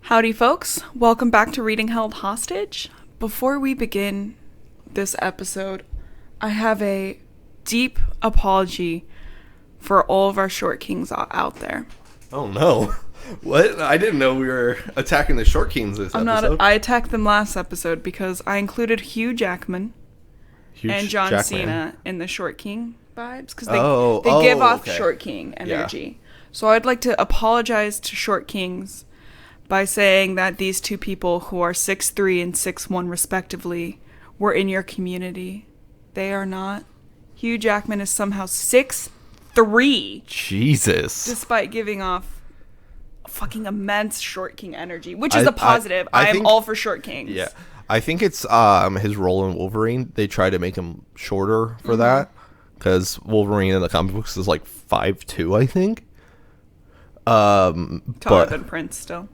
Howdy, folks. Welcome back to Reading Held Hostage. Before we begin this episode, I have a deep apology for all of our short kings out there. Oh, no. What? I didn't know we were attacking the short kings this episode. I attacked them last episode because I included Hugh Jackman and John Cena in the short king vibes because they give off short king energy. Yeah. So I'd like to apologize to short kings by saying that these two people who are 6'3" and 6'1" respectively were in your community. They are not. Hugh Jackman is somehow 6'3". Jesus. Despite giving off fucking immense short king energy, which is a positive. I am all for short kings. Yeah. I think it's his role in Wolverine. They try to make him shorter for that because Wolverine in the comic books is like 5'2", I think. Taller than Prince still.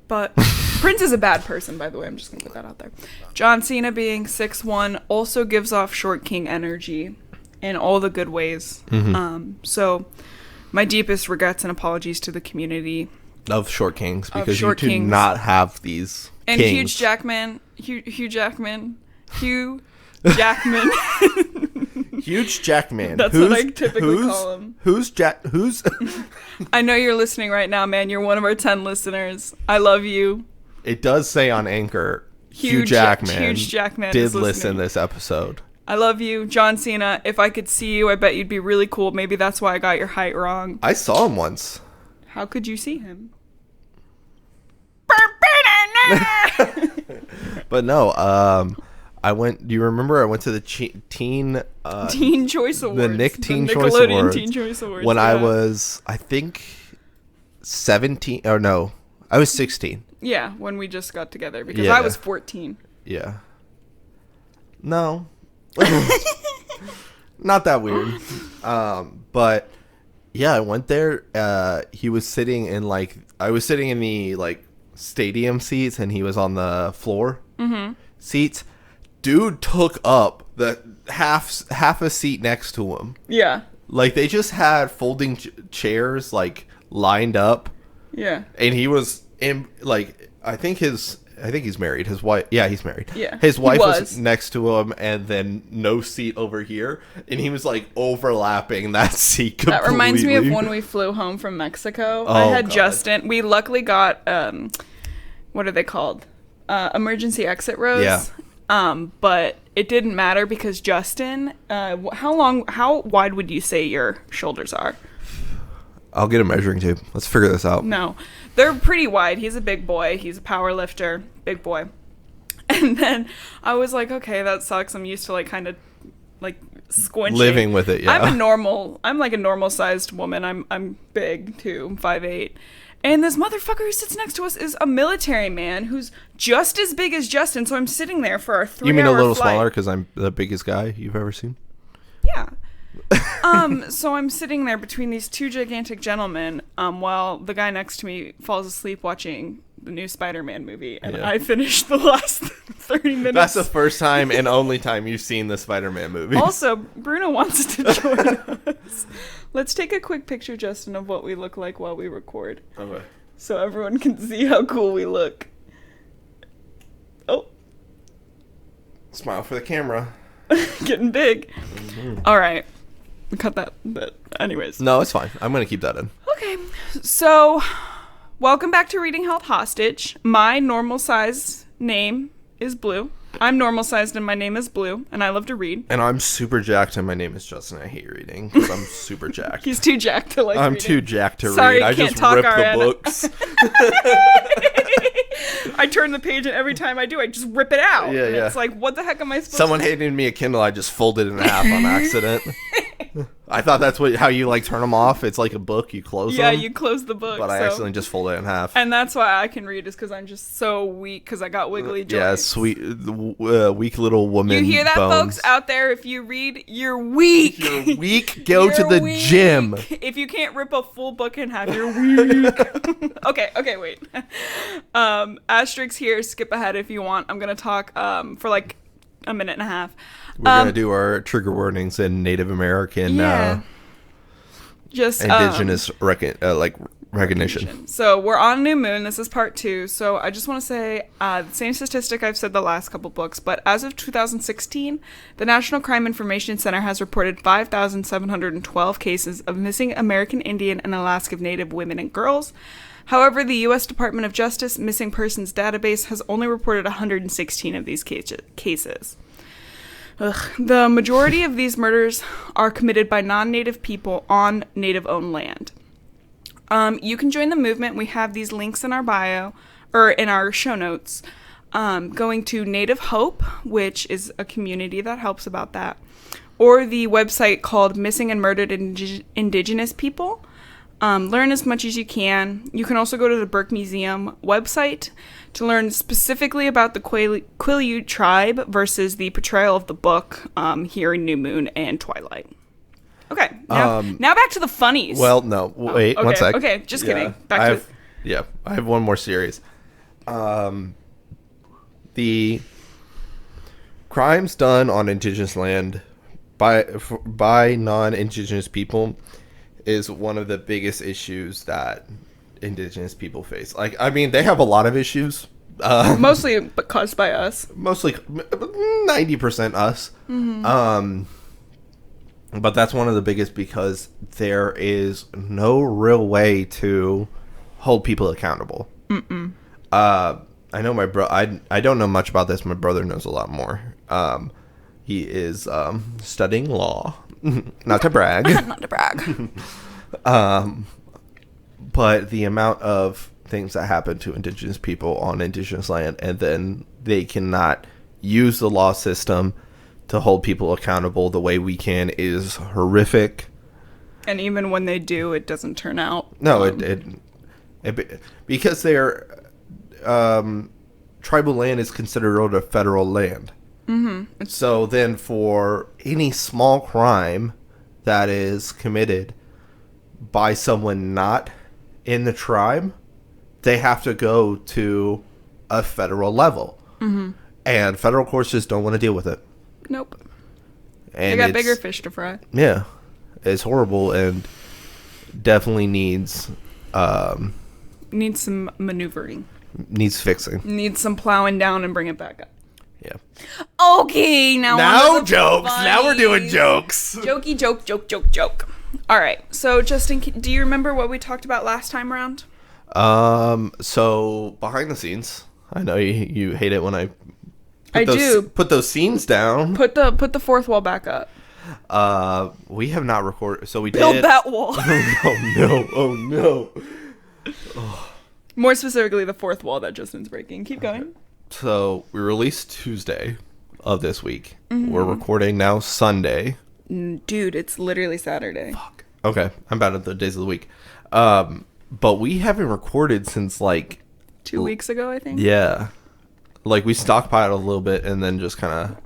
But Prince is a bad person, by the way. I'm just going to put that out there. John Cena being 6'1" also gives off short king energy in all the good ways. Mm-hmm. So my deepest regrets and apologies to the community of short kings, because you do not have these and kings. Hugh Jackman. Huge Jackman. That's what I typically call him. Who's? I know you're listening right now, man. You're one of our 10 listeners. I love you. It does say on Anchor, Hugh Jackman did listen this episode. I love you, John Cena. If I could see you, I bet you'd be really cool. Maybe that's why I got your height wrong. I saw him once. How could you see him? But no, I went. Do you remember? I went to the Teen Choice Awards, the Nickelodeon Teen Choice Awards when I was, I think, 17. Or no, I was 16. Yeah, when we just got together because I was 14. Yeah. No, not that weird. But yeah, I went there. He was sitting in I was sitting in the stadium seats, and he was on the floor seats. Dude took up the half a seat next to him. Yeah. They just had folding chairs lined up. Yeah. And he was in I think he's married. His wife, he's married. Yeah. His wife was next to him, and then no seat over here, and he was overlapping that seat completely. That reminds me of when we flew home from Mexico. I had Justin. We luckily got what are they called? Emergency exit rows. Yeah. But it didn't matter because Justin, how wide would you say your shoulders are? I'll get a measuring tape. Let's figure this out. No, they're pretty wide. He's a big boy. He's a power lifter, big boy. And then I was like, okay, that sucks. I'm used to kind of squinching. Living with it, yeah. I'm like a normal sized woman. I'm big too. I'm 5'8". And this motherfucker who sits next to us is a military man who's just as big as Justin. So I'm sitting there for our 3-hour flight. You mean a little smaller because I'm the biggest guy you've ever seen? Yeah. So I'm sitting there between these two gigantic gentlemen while the guy next to me falls asleep watching the new Spider-Man movie. And I finished the last 30 minutes. That's the first time and only time you've seen the Spider-Man movie. Also, Bruno wants to join us. Let's take a quick picture, Justin, of what we look like while we record. Okay. So everyone can see how cool we look. Oh. Smile for the camera. Getting big. Mm-hmm. All right. Cut that bit. Anyways. No, it's fine. I'm going to keep that in. Okay. So, welcome back to Reading Held Hostage. My normal size name is Blue. I'm normal sized and my name is Blue, and I love to read. And I'm super jacked and my name is Justin. I hate reading because I'm super jacked. He's too jacked to I'm reading. Too jacked to read. I just rip the books. I turn the page, and every time I do, I just rip it out. Yeah, yeah. It's like, what the heck am I supposed Someone to do? handed me a Kindle. I just folded it in half on accident. I thought that's how you turn them off. It's like a book. You close them. Yeah, you close the book. But I accidentally just fold it in half. And that's why I can read, is because I'm just so weak because I got wiggly joints. Yeah, sweet, weak little woman. You hear that, bones. folks out there? If you read, you're weak. If you're weak, go to the gym. If you can't rip a full book in half, you're weak. Okay, wait. Asterisk here. Skip ahead if you want. I'm gonna talk for a minute and a half. We're gonna do our trigger warnings in Native American, just indigenous recognition. So we're on New Moon. This is part 2. So I just want to say the same statistic I've said the last couple books, but as of 2016, the National Crime Information Center has reported 5,712 cases of missing American Indian and Alaska Native women and girls. However, the U.S. Department of Justice Missing Persons Database has only reported 116 of these cases. The majority of these murders are committed by non-Native people on Native-owned land. You can join the movement. We have these links in our bio, or in our show notes, going to Native Hope, which is a community that helps about that, or the website called Missing and Murdered Indigenous People. Learn as much as you can. You can also go to the Burke Museum website to learn specifically about the Quileute tribe versus the portrayal of the book here in New Moon and Twilight. Okay, now back to the funnies. Well, no, wait, okay, one sec. Okay, just kidding. I have one more series. The crimes done on Indigenous land by non-Indigenous people is one of the biggest issues that Indigenous people face. Like, I mean, they have a lot of issues. Mostly caused by us. Mostly 90% us. Mm-hmm. But that's one of the biggest because there is no real way to hold people accountable. Mm-mm. I know my I don't know much about this. My brother knows a lot more. He is studying law. Not to brag. Not to brag. But the amount of things that happen to Indigenous people on Indigenous land, and then they cannot use the law system to hold people accountable the way we can, is horrific. And even when they do, it doesn't turn out. No, it because their tribal land is considered a federal land. Mm-hmm. So then for any small crime that is committed by someone not in the tribe, they have to go to a federal level. Mm-hmm. And federal courts just don't want to deal with it. Nope. And they got bigger fish to fry. Yeah. It's horrible and definitely needs some maneuvering. Needs fixing. Needs some plowing down and bring it back up. Yeah. Okay, now jokes. Funnies. Now we're doing jokes. Jokey joke. All right. So, Justin, do you remember what we talked about last time around? So behind the scenes, I know you hate it when I put those scenes down. Put the fourth wall back up. We have not recorded, so we build did that wall. Oh no. More specifically, the fourth wall that Justin's breaking. Keep going. So we released Tuesday of this week. Mm-hmm. We're recording now Sunday. Dude, it's literally Saturday. Fuck. Okay, I'm bad at the days of the week. But we haven't recorded since like 2 weeks ago, I think. Yeah. Like we stockpiled a little bit and then just kind of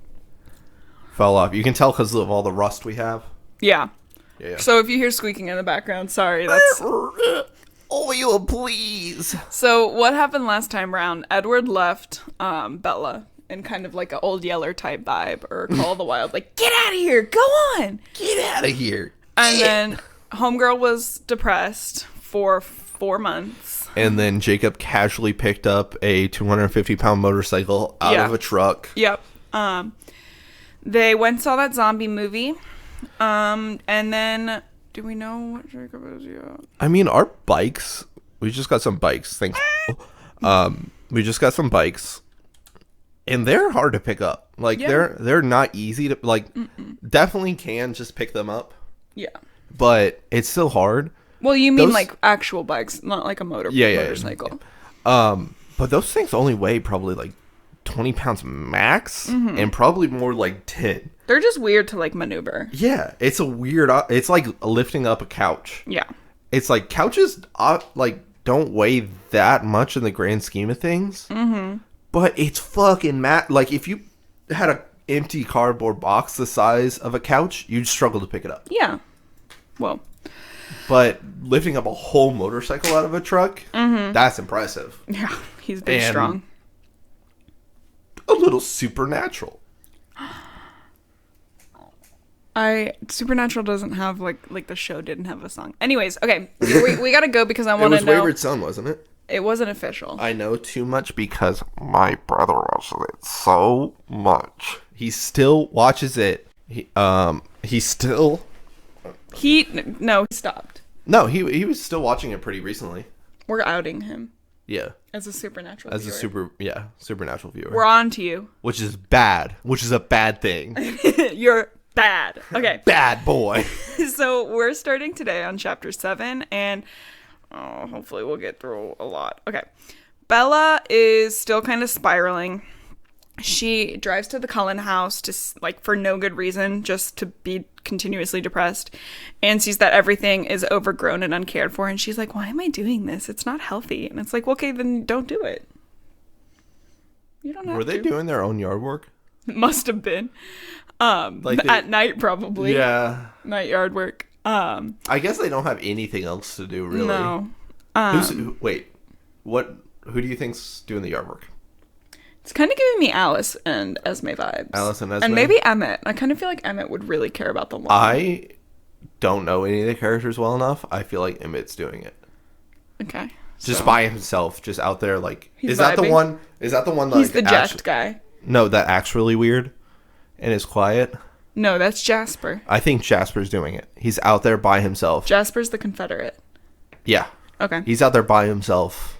fell off. You can tell because of all the rust we have. Yeah. So if you hear squeaking in the background, sorry, that's... Oh, please. So what happened last time around, Edward left Bella in kind of like an Old Yeller type vibe, or Call of the Wild, like, get out of here, go on. Get out of here. And then Homegirl was depressed for 4 months. And then Jacob casually picked up a 250-pound motorcycle out of a truck. Yep. They went and saw that zombie movie. And then... Do we know what Jacob is yet? I mean, our bikes... We just got some bikes. Thanks. We just got some bikes. And they're hard to pick up. Like, they're not easy to... Like, definitely can just pick them up. Yeah. But it's still hard. Well, you mean like actual bikes, not like a motorcycle. But those things only weigh probably like 20 pounds max, and probably more like 10. They're just weird to like maneuver. Yeah, it's a weird. It's like lifting up a couch. Yeah, it's like couches like don't weigh that much in the grand scheme of things. Mm-hmm. But it's fucking like if you had an empty cardboard box the size of a couch, you'd struggle to pick it up. Yeah. Well. But lifting up a whole motorcycle out of a truck, that's impressive. Yeah, he's big, strong. A little supernatural. Supernatural doesn't have like the show didn't have a song. Anyways, okay, we gotta go because I want to know. It was Wayward Son, wasn't it? It wasn't official. I know too much because my brother watches it so much. He still watches it. He stopped. No, he was still watching it pretty recently. We're outing him. Yeah. As a Supernatural viewer. Supernatural viewer. We're on to you. Which is bad. Which is a bad thing. You're bad. Okay. Bad boy. So we're starting today on chapter 7, and hopefully we'll get through a lot. Okay. Bella is still kind of spiraling. She drives to the Cullen house for no good reason, just to be continuously depressed, and sees that everything is overgrown and uncared for, and she's like, why am I doing this? It's not healthy. And it's like, okay, then don't do it. You don't have to. Were they doing their own yard work? Must have been. At night, probably. Yeah. Night yard work. I guess they don't have anything else to do, really. No. Who do you think's doing the yard work? It's kind of giving me Alice and Esme vibes. Alice and Esme? And maybe Emmett. I kind of feel like Emmett would really care about the lawn. I don't know any of the characters well enough. I feel like Emmett's doing it. Okay. Just by himself, just out there, like... He's Is that the one... He's the jacked guy. No, that acts really weird and is quiet. No, that's Jasper. I think Jasper's doing it. He's out there by himself. Jasper's the Confederate. Yeah. Okay. He's out there by himself.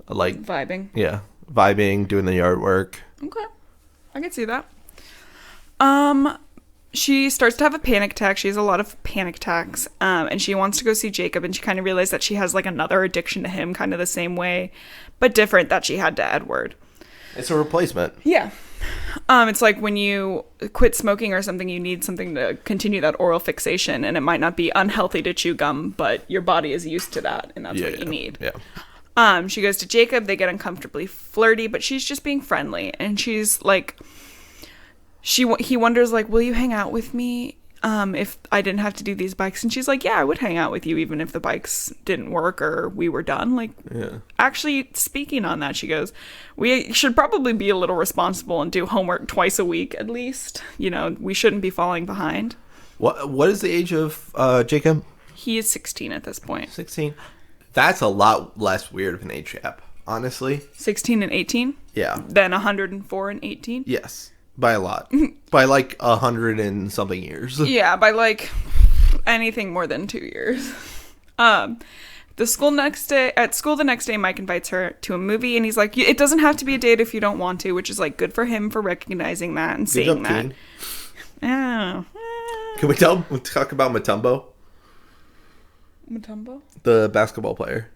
Like... Vibing. Yeah. Vibing, doing the yard work. Okay. I can see that. She starts to have a panic attack. She has a lot of panic attacks. And she wants to go see Jacob, and she kind of realized that she has like another addiction to him, kind of the same way, but different, that she had to Edward. It's a replacement. Yeah. It's like when you quit smoking or something, you need something to continue that oral fixation, and it might not be unhealthy to chew gum, but your body is used to that, and that's what you need. Yeah. She goes to Jacob. They get uncomfortably flirty, but she's just being friendly, and she's like, he wonders like, will you hang out with me if I didn't have to do these bikes? And she's like, yeah, I would hang out with you even if the bikes didn't work or we were done. Like, actually, speaking on that, she goes, we should probably be a little responsible and do homework twice a week at least. You know, we shouldn't be falling behind. What is the age of Jacob? He is 16 at this point. 16. That's a lot less weird of an age gap, honestly. 16 and 18? Yeah. Than 104 and 18? Yes. By a lot. By like 100 and something years. Yeah, by like anything more than 2 years. At school the next day, Mike invites her to a movie, and he's like, it doesn't have to be a date if you don't want to, which is like good for him for recognizing that and seeing that. Oh. Can we talk about Mutombo? Mutombo? The basketball player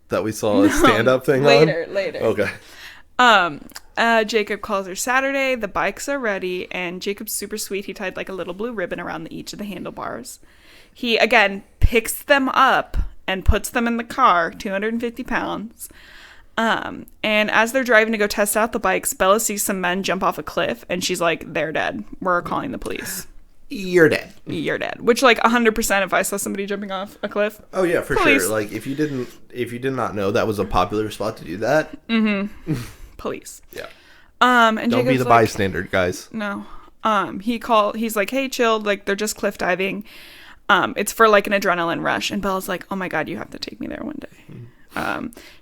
that we saw a stand-up thing on? Later. Okay. Jacob calls her Saturday. The bikes are ready, and Jacob's super sweet. He tied like a little blue ribbon around each of the handlebars. He, again, picks them up and puts them in the car, 250 pounds. And as they're driving to go test out the bikes, Bella sees some men jump off a cliff, and she's like, they're dead. We're calling the police. You're dead. Which, like, 100% if I saw somebody jumping off a cliff. Oh, yeah, for police. Sure. Like, if you did not know that was a popular spot to do that. Mm-hmm. Police. Yeah. And don't Jacob's be the bystander, guys. No. He's like, hey, chill. Like, they're just cliff diving. It's for, like, an adrenaline rush. And Bella's like, oh, my God, you have to take me there one day.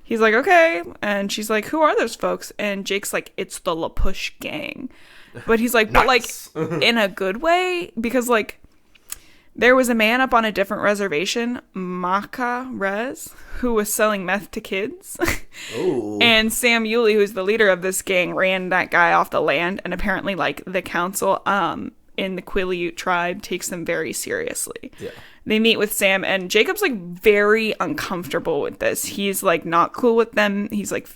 He's like, okay. And she's like, who are those folks? And Jake's like, it's the La Push gang. But he's like, nice. But like in a good way, because like there was a man up on a different reservation, Maka Rez, who was selling meth to kids. And Sam Yulee, who's the leader of this gang, ran that guy off the land. And apparently like the council in the Quileute tribe takes them very seriously. Yeah. They meet with Sam, and Jacob's like very uncomfortable with this. He's like not cool with them. He's like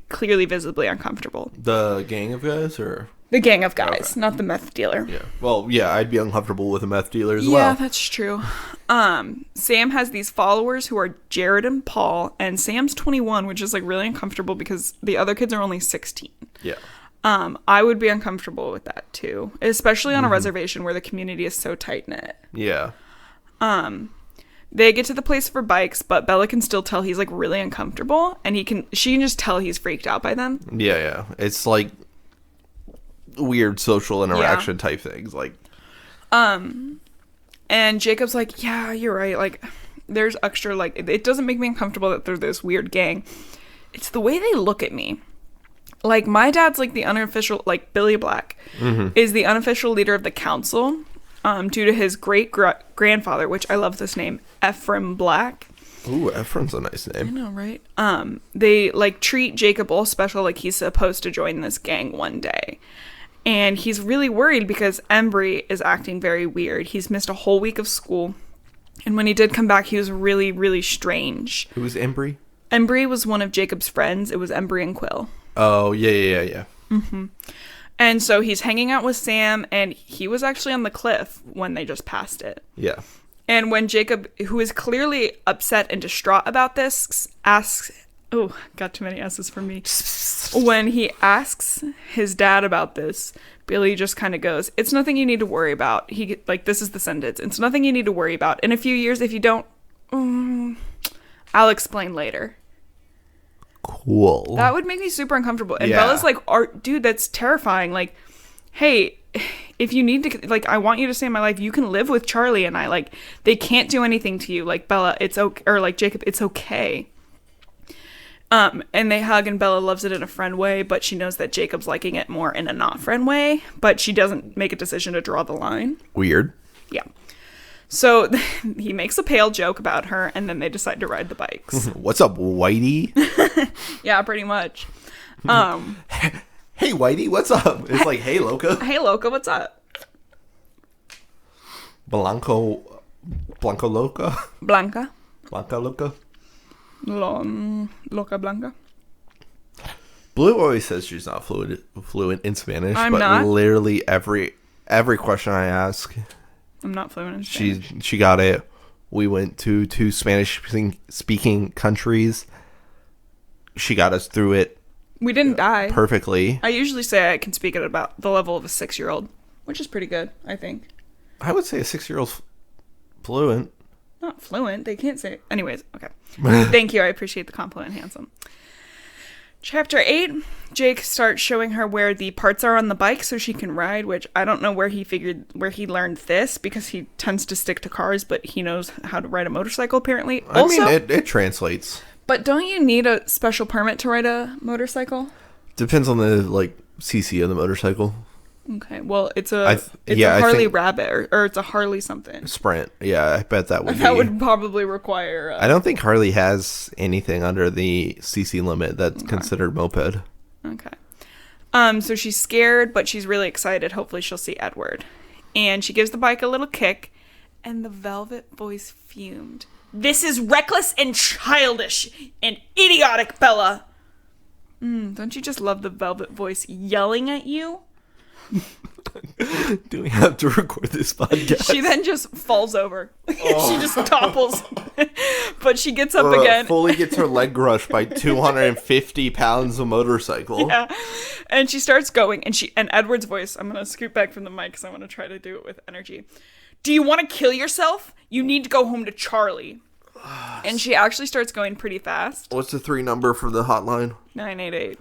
clearly visibly uncomfortable. The gang of guys, or? The gang of guys, not the meth dealer. Yeah. Well, yeah, I'd be uncomfortable with a meth dealer as well. Yeah, that's true. Sam has these followers who are Jared and Paul, and Sam's 21, which is like really uncomfortable because the other kids are only 16. Yeah. I would be uncomfortable with that too, especially on a reservation where the community is so tight knit. Yeah. They get to the place for bikes, but Bella can still tell he's like really uncomfortable, and she can just tell he's freaked out by them. Yeah. It's like weird social interaction type things, like And Jacob's like, yeah, you're right. Like, there's extra, like, it doesn't make me uncomfortable that they're this weird gang. It's the way they look at me. Like, my dad's, like, the unofficial, like, Billy Black is the unofficial leader of the council, due to his great-grandfather, which I love this name, Ephraim Black. Ooh, Ephraim's a nice name. I know, right? They, like, treat Jacob all special, like he's supposed to join this gang one day. And he's really worried because Embry is acting very weird. He's missed a whole week of school. And when he did come back, he was really, really strange. Who was Embry? Embry was one of Jacob's friends. It was Embry and Quill. Oh, yeah. Mm-hmm. And so he's hanging out with Sam, and he was actually on the cliff when they just passed it. Yeah. And when Jacob, who is clearly upset and distraught about this, asks... Oh, got too many S's for me. When he asks his dad about this, Billy just kind of goes, it's nothing you need to worry about. This is the sentence. It's nothing you need to worry about. In a few years, if you don't, I'll explain later. Cool. That would make me super uncomfortable. And Bella's like, dude, that's terrifying. Like, hey, if you need to, like, I want you to stay in my life. You can live with Charlie and I. Like, they can't do anything to you. Like, Bella, it's okay. Or like, Jacob, it's okay. And they hug, and Bella loves it in a friend way, but she knows that Jacob's liking it more in a not friend way, but she doesn't make a decision to draw the line. Weird. Yeah. So he makes a pale joke about her, and then they decide to ride the bikes. What's up, Whitey? Yeah, pretty much. Hey, Whitey, what's up? It's like, hey, Loca. Hey, Loca, what's up? Blanco Loca? Blanca Loca? Loca Blanca. Blue always says she's not fluent in Spanish, I'm but not. Literally every question I ask, I'm not fluent in Spanish. She got it. We went to two Spanish speaking countries. She got us through it. We didn't die perfectly. I usually say I can speak at about the level of a 6-year-old, which is pretty good, I think. I would say a 6-year-old's fluent. Not fluent. They can't say... Anyways, okay. Thank you. I appreciate the compliment, handsome. Chapter 8. Jake starts showing her where the parts are on the bike so she can ride, which I don't know where he learned this, because he tends to stick to cars, but he knows how to ride a motorcycle, apparently. I mean, it translates. But don't you need a special permit to ride a motorcycle? Depends on the, like, CC of the motorcycle. Okay, well, it's a Harley Rabbit, or it's a Harley something. Sprint, yeah, I bet that would That would probably require... I don't think Harley has anything under the CC limit that's considered moped. Okay. So she's scared, but she's really excited. Hopefully she'll see Edward. And she gives the bike a little kick, and the velvet voice fumed. This is reckless and childish and idiotic, Bella. Don't you just love the velvet voice yelling at you? Do we have to record this podcast? She then just falls over. She just topples. But she gets up again. Fully gets her leg crushed by 250 pounds of motorcycle. Yeah. And she starts going, and Edward's voice, I'm going to scoot back from the mic because I want to try to do it with energy. Do you want to kill yourself? You need to go home to Charlie. And she actually starts going pretty fast. What's the 3 number for the hotline? 988.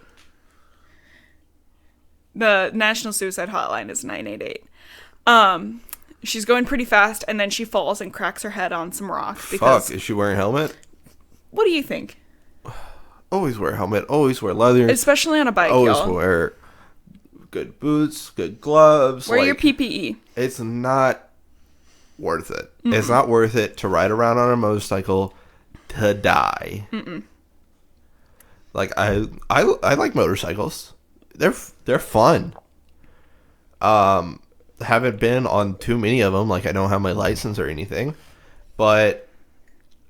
The National Suicide Hotline is 988. She's going pretty fast, and then she falls and cracks her head on some rock. Fuck, is she wearing a helmet? What do you think? Always wear a helmet. Always wear leather. Especially on a bike, always wear good boots, good gloves. Wear your PPE. It's not worth it. Mm-mm. It's not worth it to ride around on a motorcycle to die. Mm-mm. Like, I like motorcycles. They're fun. Haven't been on too many of them. Like, I don't have my license or anything, but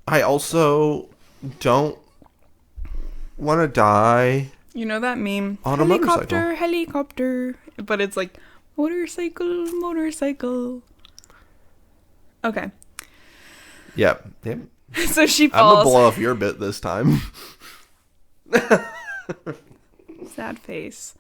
I also don't want to die. You know that meme? On a motorcycle. Helicopter. But it's like motorcycle. Okay. Yep. So she falls. I'm gonna blow off your bit this time. Sad face.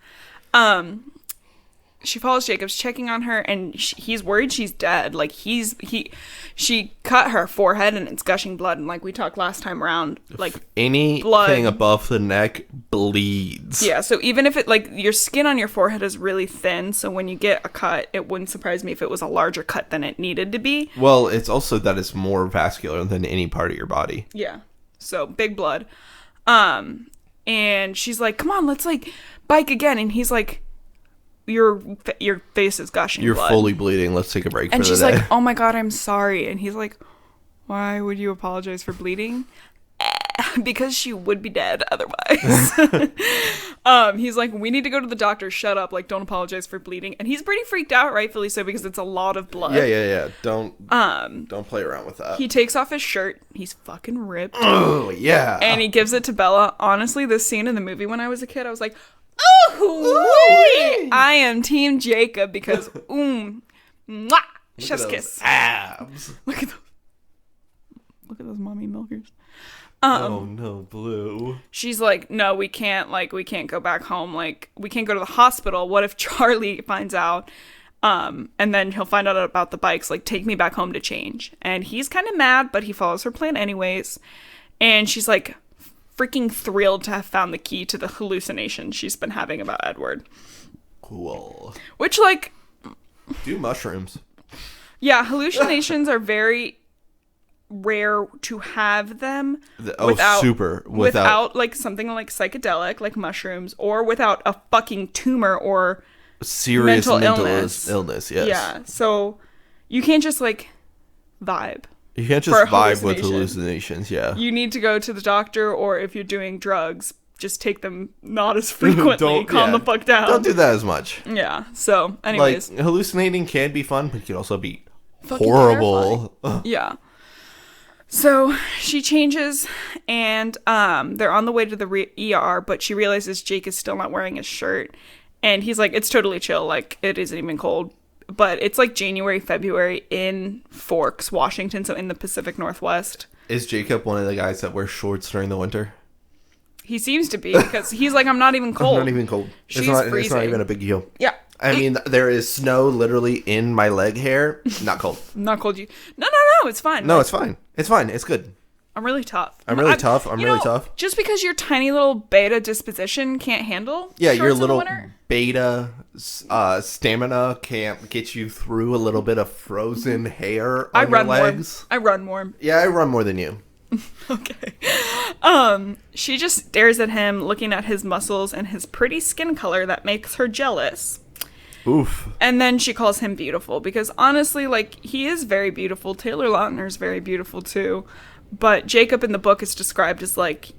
she follows Jacob's, checking on her, and he's worried she's dead. Like, she cut her forehead, and it's gushing blood, and like we talked last time around, like, anything above the neck bleeds. Yeah, so even if it, like, your skin on your forehead is really thin, so when you get a cut, it wouldn't surprise me if it was a larger cut than it needed to be. Well, it's also that it's more vascular than any part of your body. Yeah, so big blood. And she's like, come on, let's, like, bike again, and he's like, your face is gushing You're blood. fully bleeding. Let's take a break for the day. And she's like, oh my God, I'm sorry. And he's like, why would you apologize for bleeding? Because she would be dead otherwise. He's like, we need to go to the doctor. Shut up. Like, don't apologize for bleeding. And he's pretty freaked out, rightfully so, because it's a lot of blood. Yeah. Don't play around with that. He takes off his shirt. He's fucking ripped. Oh, yeah. And he gives it to Bella. Honestly, this scene in the movie when I was a kid, I was like, oh, I am Team Jacob because, mwah, chef's kiss. Abs. Look at those mommy milkers. Oh no, Blue. She's like, no, we can't go back home. Like, we can't go to the hospital. What if Charlie finds out? And then he'll find out about the bikes. Like, take me back home to change. And he's kind of mad, but he follows her plan anyways. And she's like, freaking thrilled to have found the key to the hallucination she's been having about Edward. Cool. Which, like, do mushrooms. Yeah, hallucinations are very rare to have them without like something like psychedelic, like mushrooms, or without a fucking tumor or serious mental illness. Yes. Yeah. So you can't just like vibe. You can't just vibe with hallucinations. Yeah. You need to go to the doctor, or if you're doing drugs, just take them not as frequently. Calm the fuck down. Don't do that as much. Yeah. So, anyways, like, hallucinating can be fun, but it can also be horrible. Yeah. So she changes, and they're on the way to the ER, but she realizes Jake is still not wearing his shirt, and he's like, it's totally chill, like, it isn't even cold. But it's like January, February in Forks, Washington, so in the Pacific Northwest. Is Jacob one of the guys that wears shorts during the winter? He seems to be, because he's like, I'm not even cold. I'm not even cold. Freezing. It's not even a big deal. Yeah. I mean, there is snow literally in my leg hair. Not cold. Not cold. No, it's fine. No, it's fine. It's fine. It's good. I'm really tough. I'm really tough. Just because your tiny little beta disposition can't handle your little beta stamina can't get you through a little bit of frozen hair on your legs. I run more. Yeah, I run more than you. Okay. She just stares at him, looking at his muscles and his pretty skin color that makes her jealous. Oof. And then she calls him beautiful, because honestly, like, he is very beautiful. Taylor Lautner's very beautiful too. But Jacob in the book is described as, like,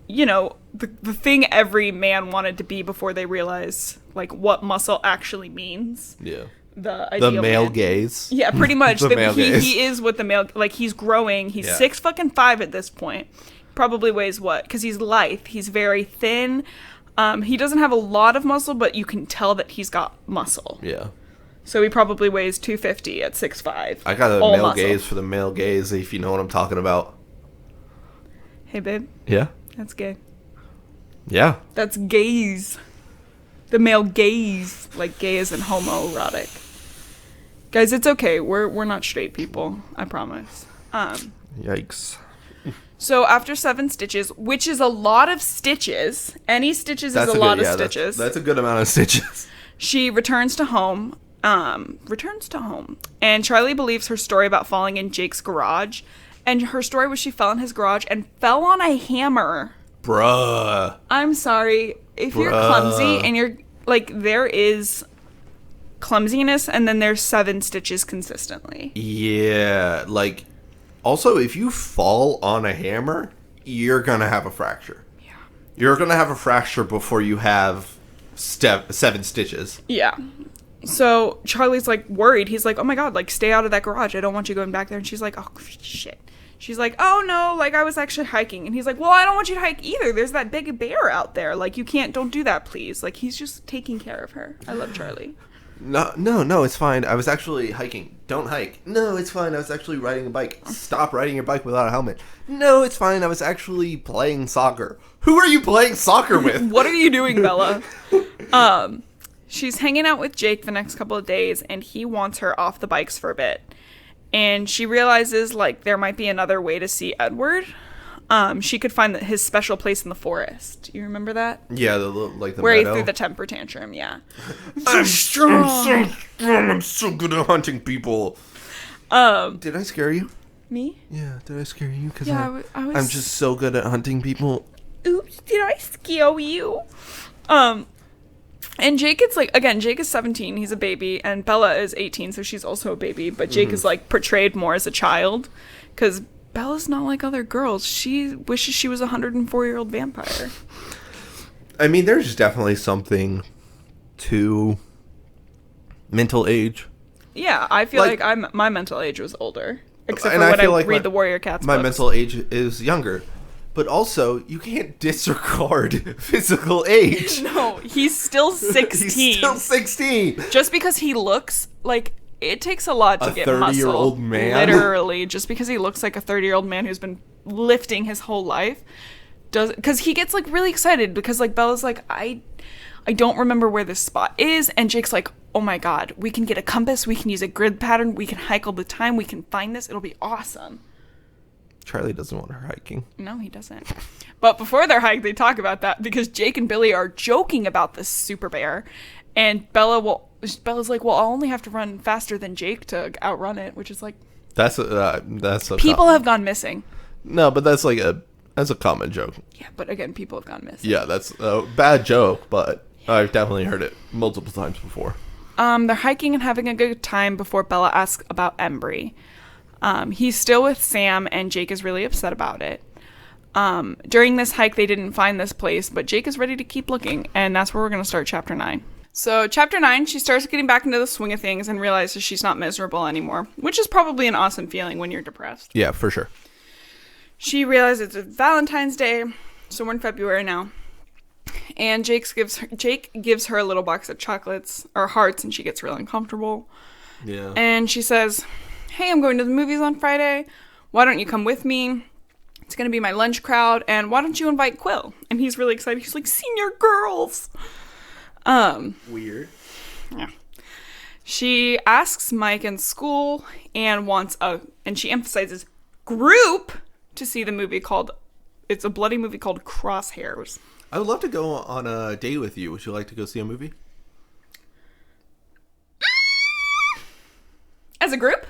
you know, the thing every man wanted to be before they realize, like, what muscle actually means. Yeah. The male man. Gaze. Yeah, pretty much. Male gaze. He is what the male, like, he's growing. He's 6'5" at this point. Probably weighs what? Because he's lithe. He's very thin. He doesn't have a lot of muscle, but you can tell that he's got muscle. Yeah. So he probably weighs 250 at 6'5". I got a male gaze for the male gaze, if you know what I'm talking about. Hey, babe. Yeah? That's gay. Yeah. That's gaze. The male gaze. Like, gay isn't homoerotic. Guys, it's okay. We're not straight people. I promise. Yikes. So after 7 stitches, which is a lot of stitches. Any stitches is a lot of stitches. That's a good amount of stitches. She returns to home. And Charlie believes her story about falling in Jake's garage. And her story was she fell in his garage and fell on a hammer. Bruh. I'm sorry. If you're clumsy and you're, like, there is clumsiness and then there's 7 stitches consistently. Yeah. Like, also, if you fall on a hammer, you're going to have a fracture. Yeah. You're going to have a fracture before you have 7 stitches. Yeah. So Charlie's, like, worried. He's like, oh my God, like, stay out of that garage. I don't want you going back there. And she's like, oh, shit. She's like, oh no, like, I was actually hiking. And he's like, well, I don't want you to hike either. There's that big bear out there. Like, don't do that, please. Like, he's just taking care of her. I love Charlie. No, it's fine. I was actually hiking. Don't hike. No, it's fine. I was actually riding a bike. Stop riding your bike without a helmet. No, it's fine. I was actually playing soccer. Who are you playing soccer with? What are you doing, Bella? she's hanging out with Jake the next couple of days, and he wants her off the bikes for a bit. And she realizes, like, there might be another way to see Edward. She could find his special place in the forest. You remember that? Yeah, the where meadow. He threw the temper tantrum, yeah. I'm so strong. I'm so good at hunting people. Did I scare you? Me? Yeah, did I scare you? Because I'm just so good at hunting people. Oops, did I scare you? And Jake is like, again, Jake is 17, he's a baby, and Bella is 18, so she's also a baby, but Jake is like portrayed more as a child, because Bella's not like other girls. She wishes she was a 104-year-old vampire. I mean, there's definitely something to mental age. Yeah, I feel like my mental age was older, except for when I read the Warrior Cats my books. mental age is younger. But also, you can't disregard physical age. No, he's still 16. He's still 16. Just because he looks like... It takes a lot to get muscle. A 30-year-old man? Literally. Just because he looks like a 30-year-old man who's been lifting his whole life. Because he gets, like, really excited. Because, like, Bella's like, I don't remember where this spot is. And Jake's like, oh my god, we can get a compass. We can use a grid pattern. We can hike all the time. We can find this. It'll be awesome. Charlie doesn't want her hiking. No, he doesn't. But before their hike, they talk about that because Jake and Billy are joking about this super bear. And Bella's like, well, I'll only have to run faster than Jake to outrun it, which is like... That's people have gone missing. No, but that's a common joke. Yeah, but again, people have gone missing. Yeah, that's a bad joke, but I've definitely heard it multiple times before. They're hiking and having a good time before Bella asks about Embry. He's still with Sam, and Jake is really upset about it. During this hike, they didn't find this place, but Jake is ready to keep looking, and that's where we're going to start Chapter 9. So, Chapter 9, she starts getting back into the swing of things and realizes she's not miserable anymore, which is probably an awesome feeling when you're depressed. Yeah, for sure. She realizes it's Valentine's Day, so we're in February now, and Jake gives her a little box of chocolates, or hearts, and she gets real uncomfortable. Yeah. And she says... Hey, I'm going to the movies on Friday. Why don't you come with me? It's going to be my lunch crowd. And why don't you invite Quill? And he's really excited. He's like, senior girls. Weird. Yeah. She asks Mike in school and and she emphasizes group to see the movie it's a bloody movie called Crosshairs. I would love to go on a date with you. Would you like to go see a movie? As a group?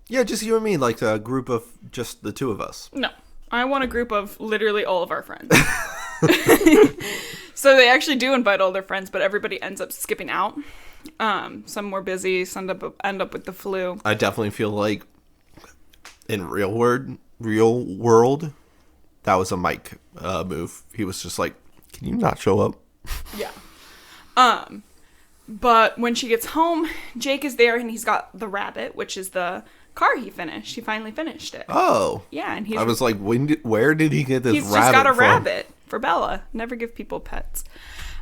Yeah, just you and me, like a group of just the two of us. No. I want a group of literally all of our friends. So they actually do invite all their friends, but everybody ends up skipping out. Some were busy, some end up with the flu. I definitely feel like in real world, that was a Mike move. He was just like, can you not show up? Yeah. But when she gets home, Jake is there and he's got the rabbit, which is the car he finished. He finally finished it. Oh. Yeah, and I was like, where did he get this rabbit He's just got a from? rabbit for Bella. Never give people pets.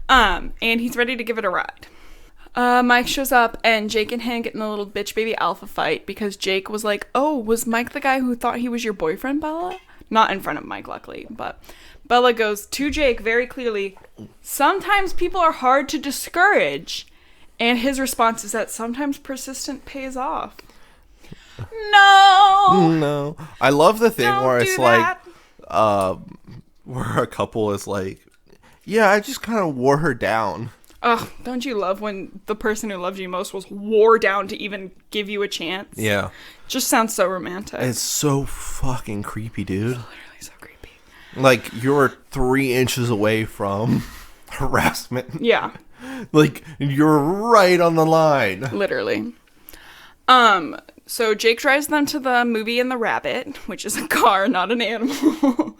And he's ready to give it a ride. Mike shows up and Jake and him get in a little bitch baby alpha fight because Jake was like, oh, was Mike the guy who thought he was your boyfriend, Bella? Not in front of Mike, luckily, but Bella goes to Jake very clearly, sometimes people are hard to discourage. And his response is that sometimes persistent pays off. No. I love the thing where it's that. like, where a couple is like, yeah, I just kind of wore her down. Ugh, don't you love when the person who loved you most was wore down to even give you a chance? Yeah. Just sounds so romantic. It's so fucking creepy, dude. It's literally so creepy. Like, you're 3 inches away from harassment. Yeah. Like, you're right on the line. Literally. So Jake drives them to the movie in the rabbit, which is a car, not an animal.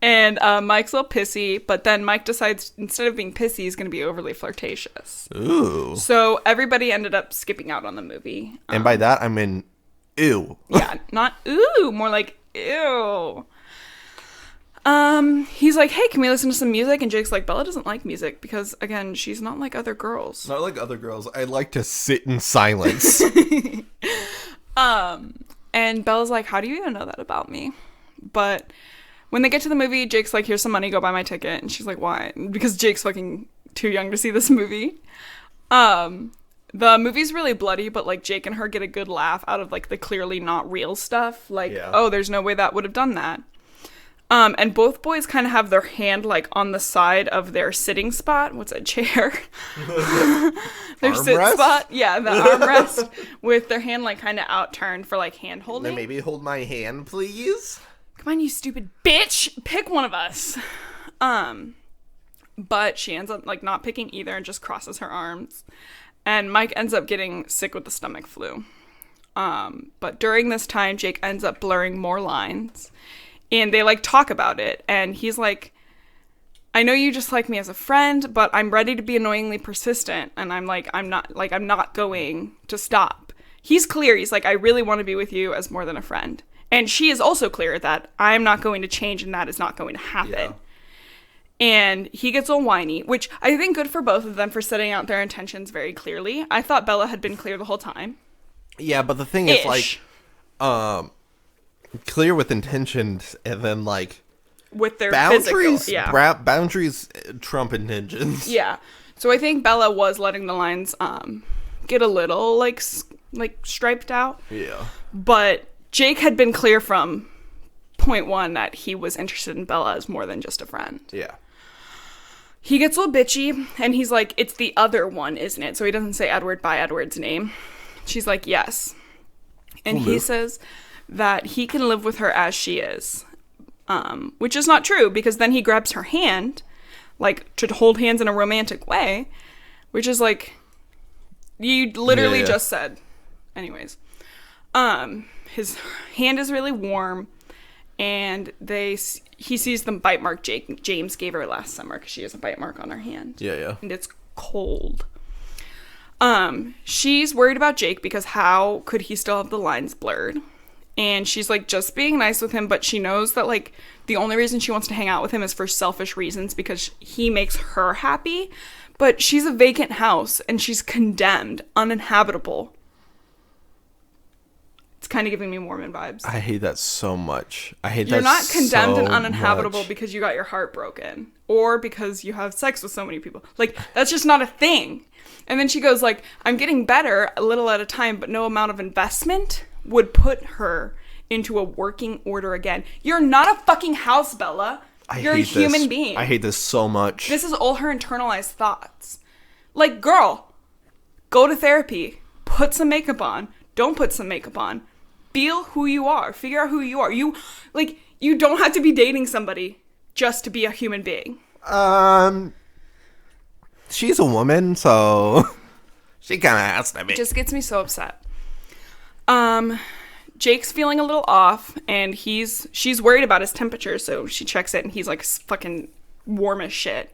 And Mike's a little pissy, but then Mike decides instead of being pissy, he's going to be overly flirtatious. Ooh. So everybody ended up skipping out on the movie. And by that, I mean, ew. Yeah, not ooh, more like ew. He's like, hey, can we listen to some music? And Jake's like, Bella doesn't like music because, again, she's not like other girls. Not like other girls. I like to sit in silence. And Bella's like, how do you even know that about me? But when they get to the movie, Jake's like, here's some money, go buy my ticket. And she's like, why? Because Jake's fucking too young to see this movie. The movie's really bloody, but, like, Jake and her get a good laugh out of, like, the clearly not real stuff. Like, oh, there's no way that would have done that. And both boys kind of have their hand, like, on the side of their sitting spot. What's a chair? Their sit spot. Yeah, the armrest with their hand, like, kind of outturned for, like, hand holding. Then maybe hold my hand, please. Come on, you stupid bitch. Pick one of us. But she ends up, like, not picking either and just crosses her arms. And Mike ends up getting sick with the stomach flu. But during this time, Jake ends up blurring more lines. And they, like, talk about it. And he's like, I know you just like me as a friend, but I'm ready to be annoyingly persistent. And I'm like, I'm not going to stop. He's clear. He's like, I really want to be with you as more than a friend. And she is also clear that I'm not going to change and that is not going to happen. Yeah. And he gets all whiny, which I think good for both of them for setting out their intentions very clearly. I thought Bella had been clear the whole time. Yeah, but the thing is, like, clear with intentions and then, like, with their boundaries, physical, yeah. Boundaries trump intentions. Yeah. So I think Bella was letting the lines get a little, like striped out. Yeah. But Jake had been clear from point one that he was interested in Bella as more than just a friend. Yeah. He gets all bitchy, and he's like, it's the other one, isn't it? So he doesn't say Edward by Edward's name. She's like, yes. And he says that he can live with her as she is. Which is not true, because then he grabs her hand, like, to hold hands in a romantic way, which is like, you literally just said. Anyways. His hand is really warm, and he sees the bite mark James gave her last summer, because she has a bite mark on her hand. Yeah. And it's cold. She's worried about Jake, because how could he still have the lines blurred? And she's, like, just being nice with him, but she knows that, like, the only reason she wants to hang out with him is for selfish reasons, because he makes her happy. But she's a vacant house, and she's condemned, uninhabitable. It's kind of giving me Mormon vibes. I hate that so much. You're not condemned and uninhabitable because you got your heart broken, or because you have sex with so many people. Like, that's just not a thing. And then she goes, like, I'm getting better a little at a time, but no amount of investment would put her into a working order again. You're not a fucking house, Bella. You're a human being. I hate this so much. This is all her internalized thoughts. Like, girl, go to therapy. Put some makeup on. Don't put some makeup on. Feel who you are. Figure out who you are. You don't have to be dating somebody just to be a human being. She's a woman, so she kind of has to be. It just gets me so upset. Jake's feeling a little off, and she's worried about his temperature, so she checks it, and he's, like, fucking warm as shit.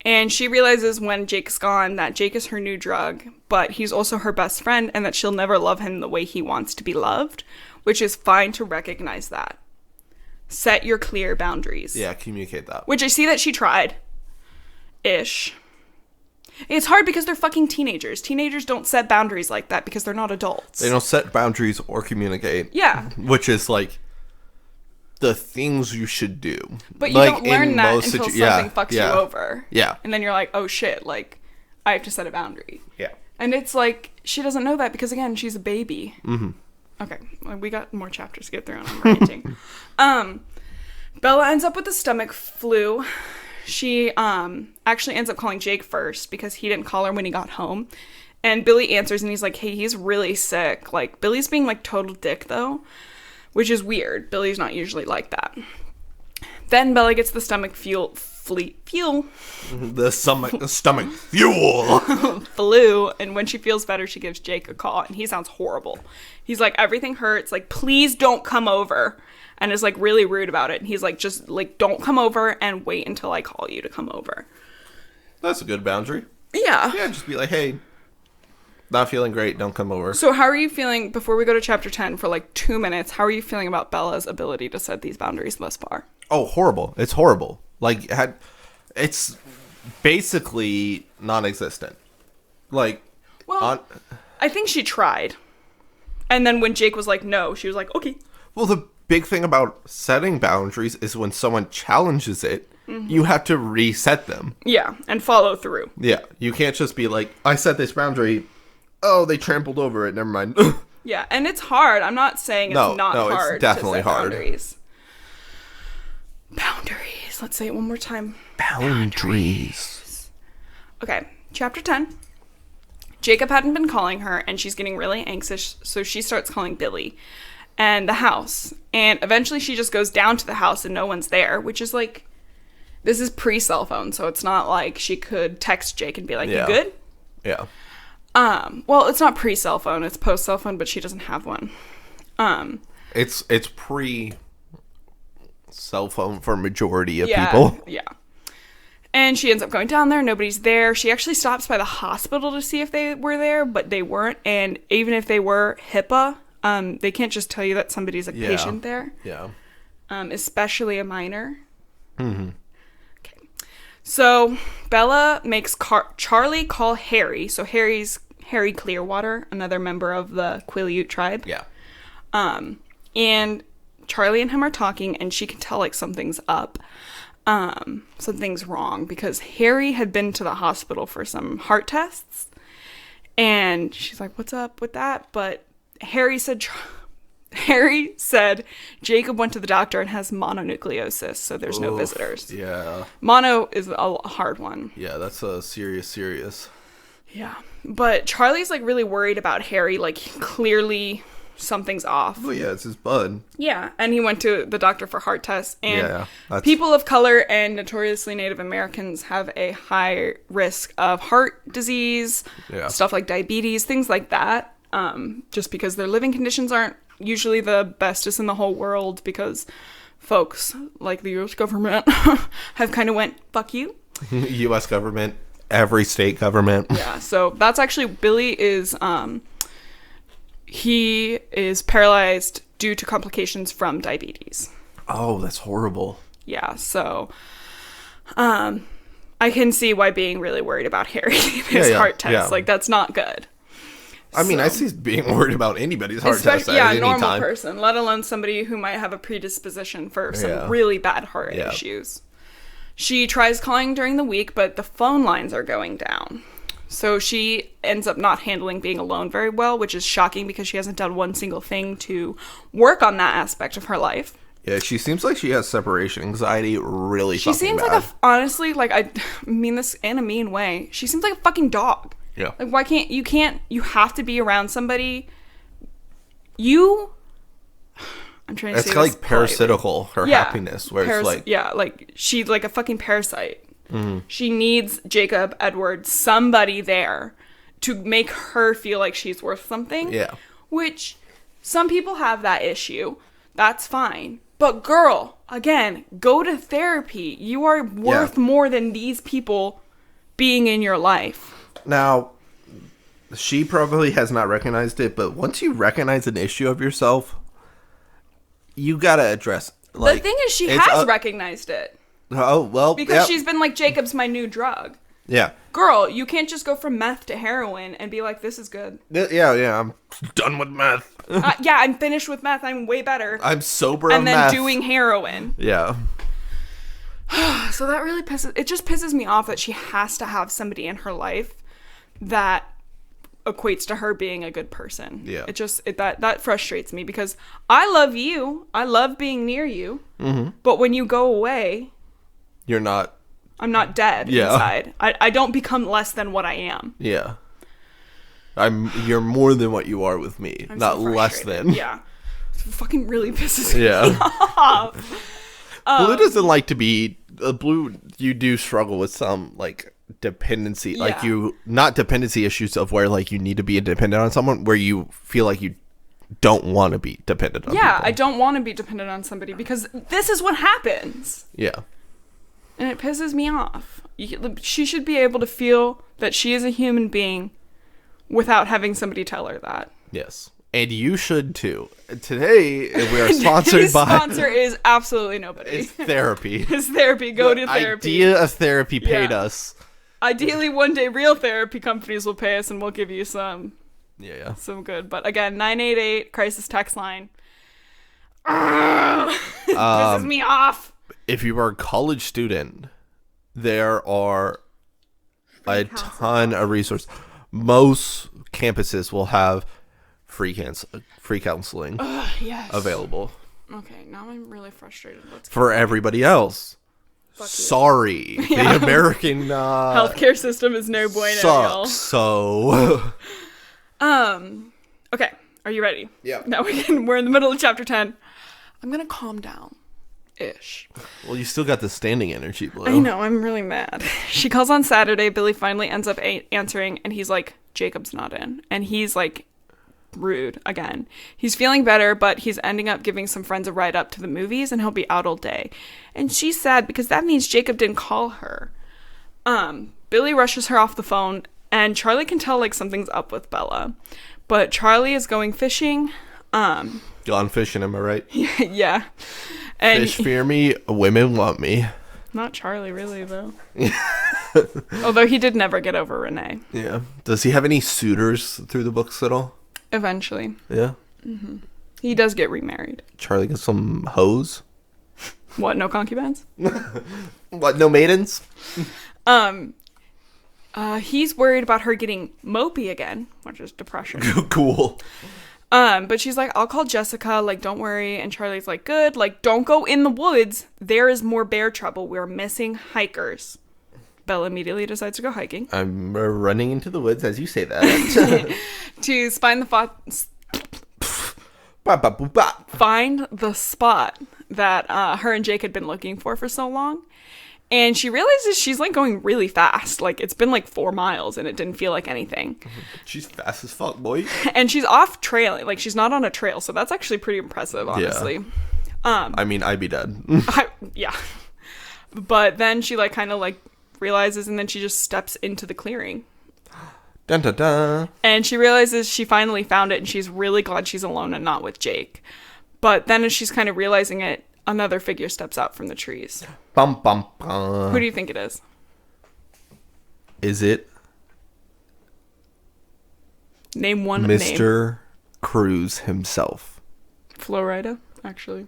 And she realizes when Jake's gone that Jake is her new drug, but he's also her best friend, and that she'll never love him the way he wants to be loved, which is fine to recognize that. Set your clear boundaries. Yeah, communicate that. Which I see that she tried. Ish. It's hard because they're fucking teenagers. Teenagers don't set boundaries like that because they're not adults. They don't set boundaries or communicate. Yeah. Which is, like, the things you should do. But you don't learn that until something fucks you over. Yeah. And then you're like, oh shit, like, I have to set a boundary. Yeah. And it's like, she doesn't know that because, again, she's a baby. Mm-hmm. Okay, we got more chapters to get through and I'm ranting. Bella ends up with the stomach flu. She actually ends up calling Jake first because he didn't call her when he got home. And Billy answers and he's like, hey, he's really sick. Like, Billy's being, like, total dick, though, which is weird. Billy's not usually like that. Then Bella gets the stomach fuel. The stomach fuel. Flu. And when she feels better, she gives Jake a call. And he sounds horrible. He's like, everything hurts. Like, please don't come over. And is, like, really rude about it. And he's like, just, like, don't come over and wait until I call you to come over. That's a good boundary. Yeah. Yeah, just be like, hey, not feeling great, don't come over. So how are you feeling, before we go to chapter 10 for, like, 2 minutes, how are you feeling about Bella's ability to set these boundaries thus far? Oh, horrible. It's horrible. Like, it's basically non-existent. Like, well, I think she tried. And then when Jake was like, no, she was like, okay. Well, the big thing about setting boundaries is when someone challenges it, you have to reset them. Yeah, and follow through. Yeah, you can't just be like, I set this boundary. Oh, they trampled over it. Never mind. Yeah, and it's hard. I'm not saying it's not hard. It's definitely to set hard. Boundaries. Let's say it one more time. Boundaries. Okay, chapter 10. Jacob hadn't been calling her, and she's getting really anxious, so she starts calling Billy and the house. And eventually she just goes down to the house and no one's there, which is like, this is pre-cell phone, so it's not like she could text Jake and be like, you good? Yeah. Well, it's not pre-cell phone, it's post-cell phone, but she doesn't have one. It's pre-cell phone for majority of people. Yeah. And she ends up going down there. Nobody's there. She actually stops by the hospital to see if they were there, but they weren't. And even if they were, HIPAA, they can't just tell you that somebody's a patient there. Yeah. Especially a minor. Mm-hmm. Okay. So Bella makes Charlie call Harry. So Harry's Harry Clearwater, another member of the Quileute tribe. Yeah. And Charlie and him are talking, and she can tell like something's up. Something's wrong because Harry had been to the hospital for some heart tests, and she's like, what's up with that? But Harry said Jacob went to the doctor and has mononucleosis, so there's no visitors. Yeah. Mono is a hard one. Yeah, that's a serious. Yeah. But Charlie's like really worried about Harry, like clearly something's off. Oh yeah, it's his bud. Yeah, and he went to the doctor for heart tests. And that's... people of color and notoriously Native Americans have a high risk of heart disease, stuff like diabetes, things like that. Just because their living conditions aren't usually the bestest in the whole world, because folks like the U.S. government have kind of went, fuck you. U.S. government, every state government. Yeah, so that's actually, Billy is... he is paralyzed due to complications from diabetes. Oh, that's horrible. Yeah, so I can see why being really worried about Harry and his heart test. Yeah. Like, that's not good. I mean, I see being worried about anybody's heart test at any normal time. Person, let alone somebody who might have a predisposition for some really bad heart issues. She tries calling during the week, but the phone lines are going down. So she ends up not handling being alone very well, which is shocking because she hasn't done one single thing to work on that aspect of her life. Yeah, she seems like she has separation anxiety really fucking bad. She seems like honestly, like, I mean this in a mean way, she seems like a fucking dog. Yeah. Like, why can't, you have to be around somebody. I'm trying to say it's like parasitical, her happiness, where it's like... Yeah, like, she's like a fucking parasite. Mm-hmm. She needs Jacob, Edward, somebody there to make her feel like she's worth something. Yeah. Which, some people have that issue. That's fine. But girl, again, go to therapy. You are worth more than these people being in your life. Now, she probably has not recognized it, but once you recognize an issue of yourself, you gotta address... Like, the thing is, she has recognized it. Oh, well, because she's been like, Jacob's my new drug. Yeah. Girl, you can't just go from meth to heroin and be like, this is good. Yeah, I'm done with meth. Yeah, I'm finished with meth. I'm way better. I'm sober and then meth. Doing heroin. Yeah. So that really pisses me off that she has to have somebody in her life that equates to her being a good person. Yeah. That frustrates me because I love you. I love being near you. Mm-hmm. But when you go away... I'm not dead inside. I don't become less than what I am. Yeah. You're more than what you are with me. Not so less than. Yeah. It fucking really pisses me off. Blue doesn't like to be... Blue, you do struggle with some, like, dependency. Yeah. Like, not dependency issues of where, like, you need to be dependent on someone, where you feel like you don't want to be dependent on people. I don't want to be dependent on somebody because this is what happens. Yeah. And it pisses me off. She should be able to feel that she is a human being without having somebody tell her that. Yes. And you should too. Today, we are sponsored by... sponsor is absolutely nobody. It's therapy. It's therapy. Go to therapy. Idea of therapy paid us. Ideally, one day, real therapy companies will pay us and we'll give you some... Yeah. Some good. But again, 988 crisis text line. Pisses me off. if you are a college student, there are a ton of resources. Most campuses will have free counseling available. Okay, now I'm really frustrated. For everybody else. Sorry. The American healthcare system is no bueno, y'all. So okay, are you ready? Yeah. Now we're in the middle of chapter 10. I'm gonna calm down. Ish. Well, you still got the standing energy, Blue. I know, I'm really mad. She calls on Saturday. Billy finally ends up answering, and he's like, Jacob's not in. And he's like, rude again. He's feeling better, but he's ending up giving some friends a ride up to the movies, and he'll be out all day. And she's sad because that means Jacob didn't call her. Billy rushes her off the phone, and Charlie can tell like something's up with Bella. But Charlie is going fishing. Gone fishing, am I right? Yeah. And fish fear me, women want me. Not Charlie, really, though. Although he did never get over Renee. Yeah. Does he have any suitors through the books at all? Eventually. Yeah. Mm-hmm. He does get remarried. Charlie gets some hoes? What, no concubines? What, no maidens? He's worried about her getting mopey again, which is depression. Cool. But she's like, I'll call Jessica, like, don't worry. And Charlie's like, good, like, don't go in the woods. There is more bear trouble. We're missing hikers. Bella immediately decides to go hiking. I'm running into the woods as you say that. To find the spot that her and Jake had been looking for so long. And she realizes she's, like, going really fast. Like, it's been, like, 4 miles, and it didn't feel like anything. She's fast as fuck, boy. And she's off trail. Like, she's not on a trail, so that's actually pretty impressive, honestly. Yeah. I mean, I'd be dead. Yeah. But then she, like, kind of, like, realizes, and then she just steps into the clearing. Dun, dun, dun. And she realizes she finally found it, and she's really glad she's alone and not with Jake. But then as she's kind of realizing it, another figure steps out from the trees. Bum, bum, bum. Who do you think it is? Is it Name one Mr. Cruz himself? Florida, actually.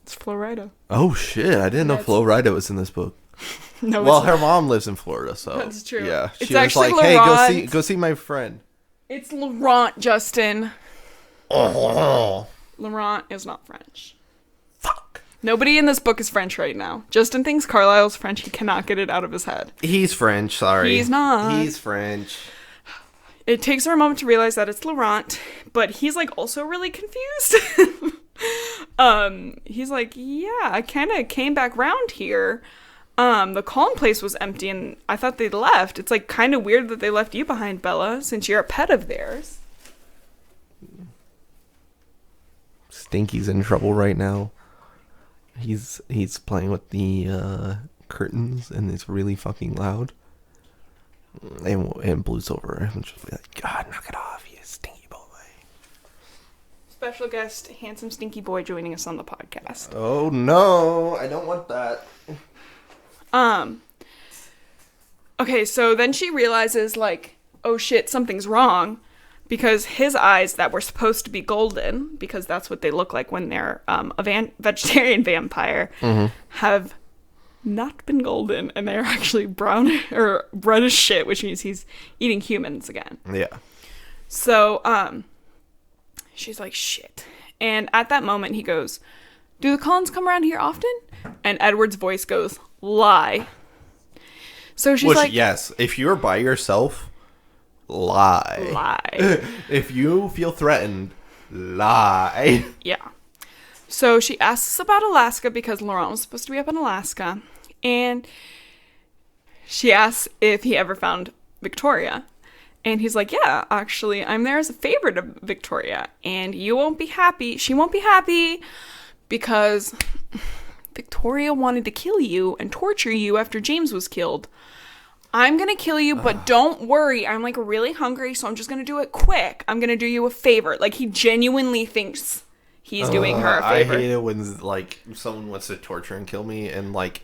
It's Florida. Oh, shit. I didn't know Florida was in this book. No, well, her mom lives in Florida, so. That's true. Yeah. It's she was like, Laurent. hey, go see my friend. It's Laurent, Justin. Oh. Laurent is not French. Fuck. Nobody in this book is French right now. Justin thinks Carlisle's French. He cannot get it out of his head. He's French, sorry. He's not. He's French. It takes her a moment to realize that it's Laurent, but he's, like, also really confused. He's like, yeah, I kind of came back round here. The calm place was empty, and I thought they'd left. It's, like, kind of weird that they left you behind, Bella, since you're a pet of theirs. Stinky's in trouble right now. He's playing with the curtains, and it's really fucking loud. And Blue's over and just like, God, knock it off, you stinky boy. Special guest, handsome stinky boy, joining us on the podcast. Oh no, I don't want that. Okay, so then she realizes, like, oh shit, something's wrong, because his eyes that were supposed to be golden, because that's what they look like when they're a vegetarian vampire, have not been golden, and they're actually brown or red as shit, which means he's eating humans again. Yeah. So, she's like, shit. And at that moment, he goes, do the Collins come around here often? And Edward's voice goes, lie. So she's like, yes, if you're by yourself, lie. Lie. If you feel threatened, lie. Yeah. So she asks about Alaska because Laurent was supposed to be up in Alaska. And she asks if he ever found Victoria. And he's like, yeah, actually, I'm there as a favorite of Victoria. And you won't be happy. She won't be happy because Victoria wanted to kill you and torture you after James was killed. I'm going to kill you, but don't worry. I'm, like, really hungry, so I'm just going to do it quick. I'm going to do you a favor. Like, he genuinely thinks he's doing her a favor. I hate it when, like, someone wants to torture and kill me, and, like,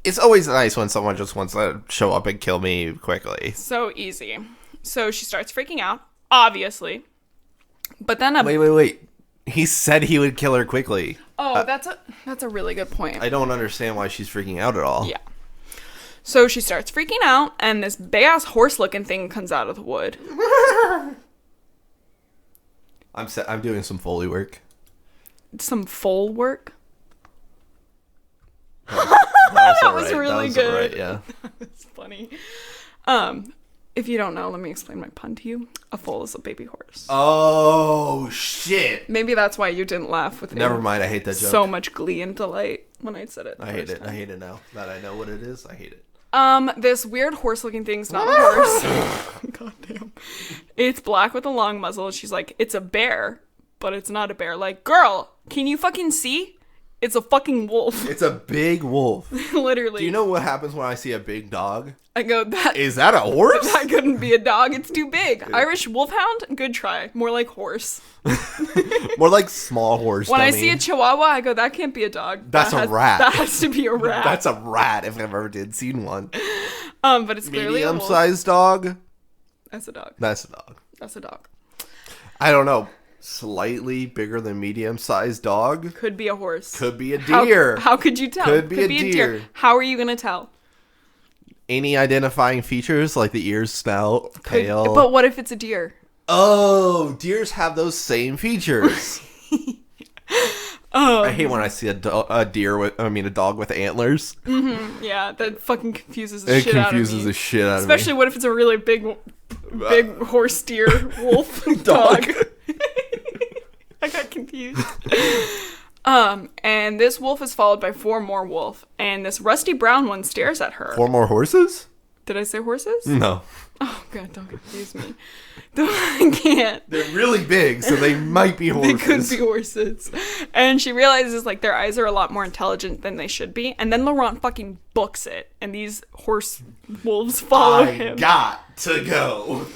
it's always nice when someone just wants to show up and kill me quickly. So easy. So she starts freaking out, obviously. But then Wait. He said he would kill her quickly. Oh, that's a really good point. I don't understand why she's freaking out at all. Yeah. So she starts freaking out, and this big-ass horse-looking thing comes out of the wood. I'm doing some Foley work. Some foal work? That was really good. Right, yeah. That's funny. If you don't know, let me explain my pun to you. A foal is a baby horse. Oh, shit. Maybe that's why you didn't laugh with Never mind, I hate that joke. So much glee and delight when I said it. I hate it. I hate it now. That I know what it is, I hate it. This weird horse-looking thing's not a horse. God damn. It's black with a long muzzle. She's like, it's a bear, but it's not a bear. Like, girl, can you fucking see? It's a fucking wolf. It's a big wolf. Literally. Do you know what happens when I see a big dog? I go, Is that a horse? That couldn't be a dog. It's too big. Irish wolfhound? Good try. More like horse. More like small horse. When I see a chihuahua, I go, that can't be a dog. That's a rat. That has to be a rat. That's a rat if I've ever seen one. But it's clearly a wolf. Medium-sized dog? That's a dog. That's a dog. That's a dog. I don't know. Slightly bigger than medium-sized dog? Could be a horse. Could be a deer. How could you tell? Could be a deer. How are you going to tell? Any identifying features like the ears, snout, tail? But what if it's a deer? Oh, deers have those same features. I hate when I see a dog with antlers. Mm-hmm, yeah, that fucking confuses the shit out of me. It confuses the shit out of me. Especially what if it's a really big horse, deer, wolf, dog. I got confused. And this wolf is followed by 4 more wolf, and this rusty brown one stares at her. 4 more horses? Did I say horses? No. Oh, God, don't confuse me. I can't. They're really big, so they might be horses. They could be horses. And she realizes, like, their eyes are a lot more intelligent than they should be. And then Laurent fucking books it, and these horse wolves follow him. Got to go.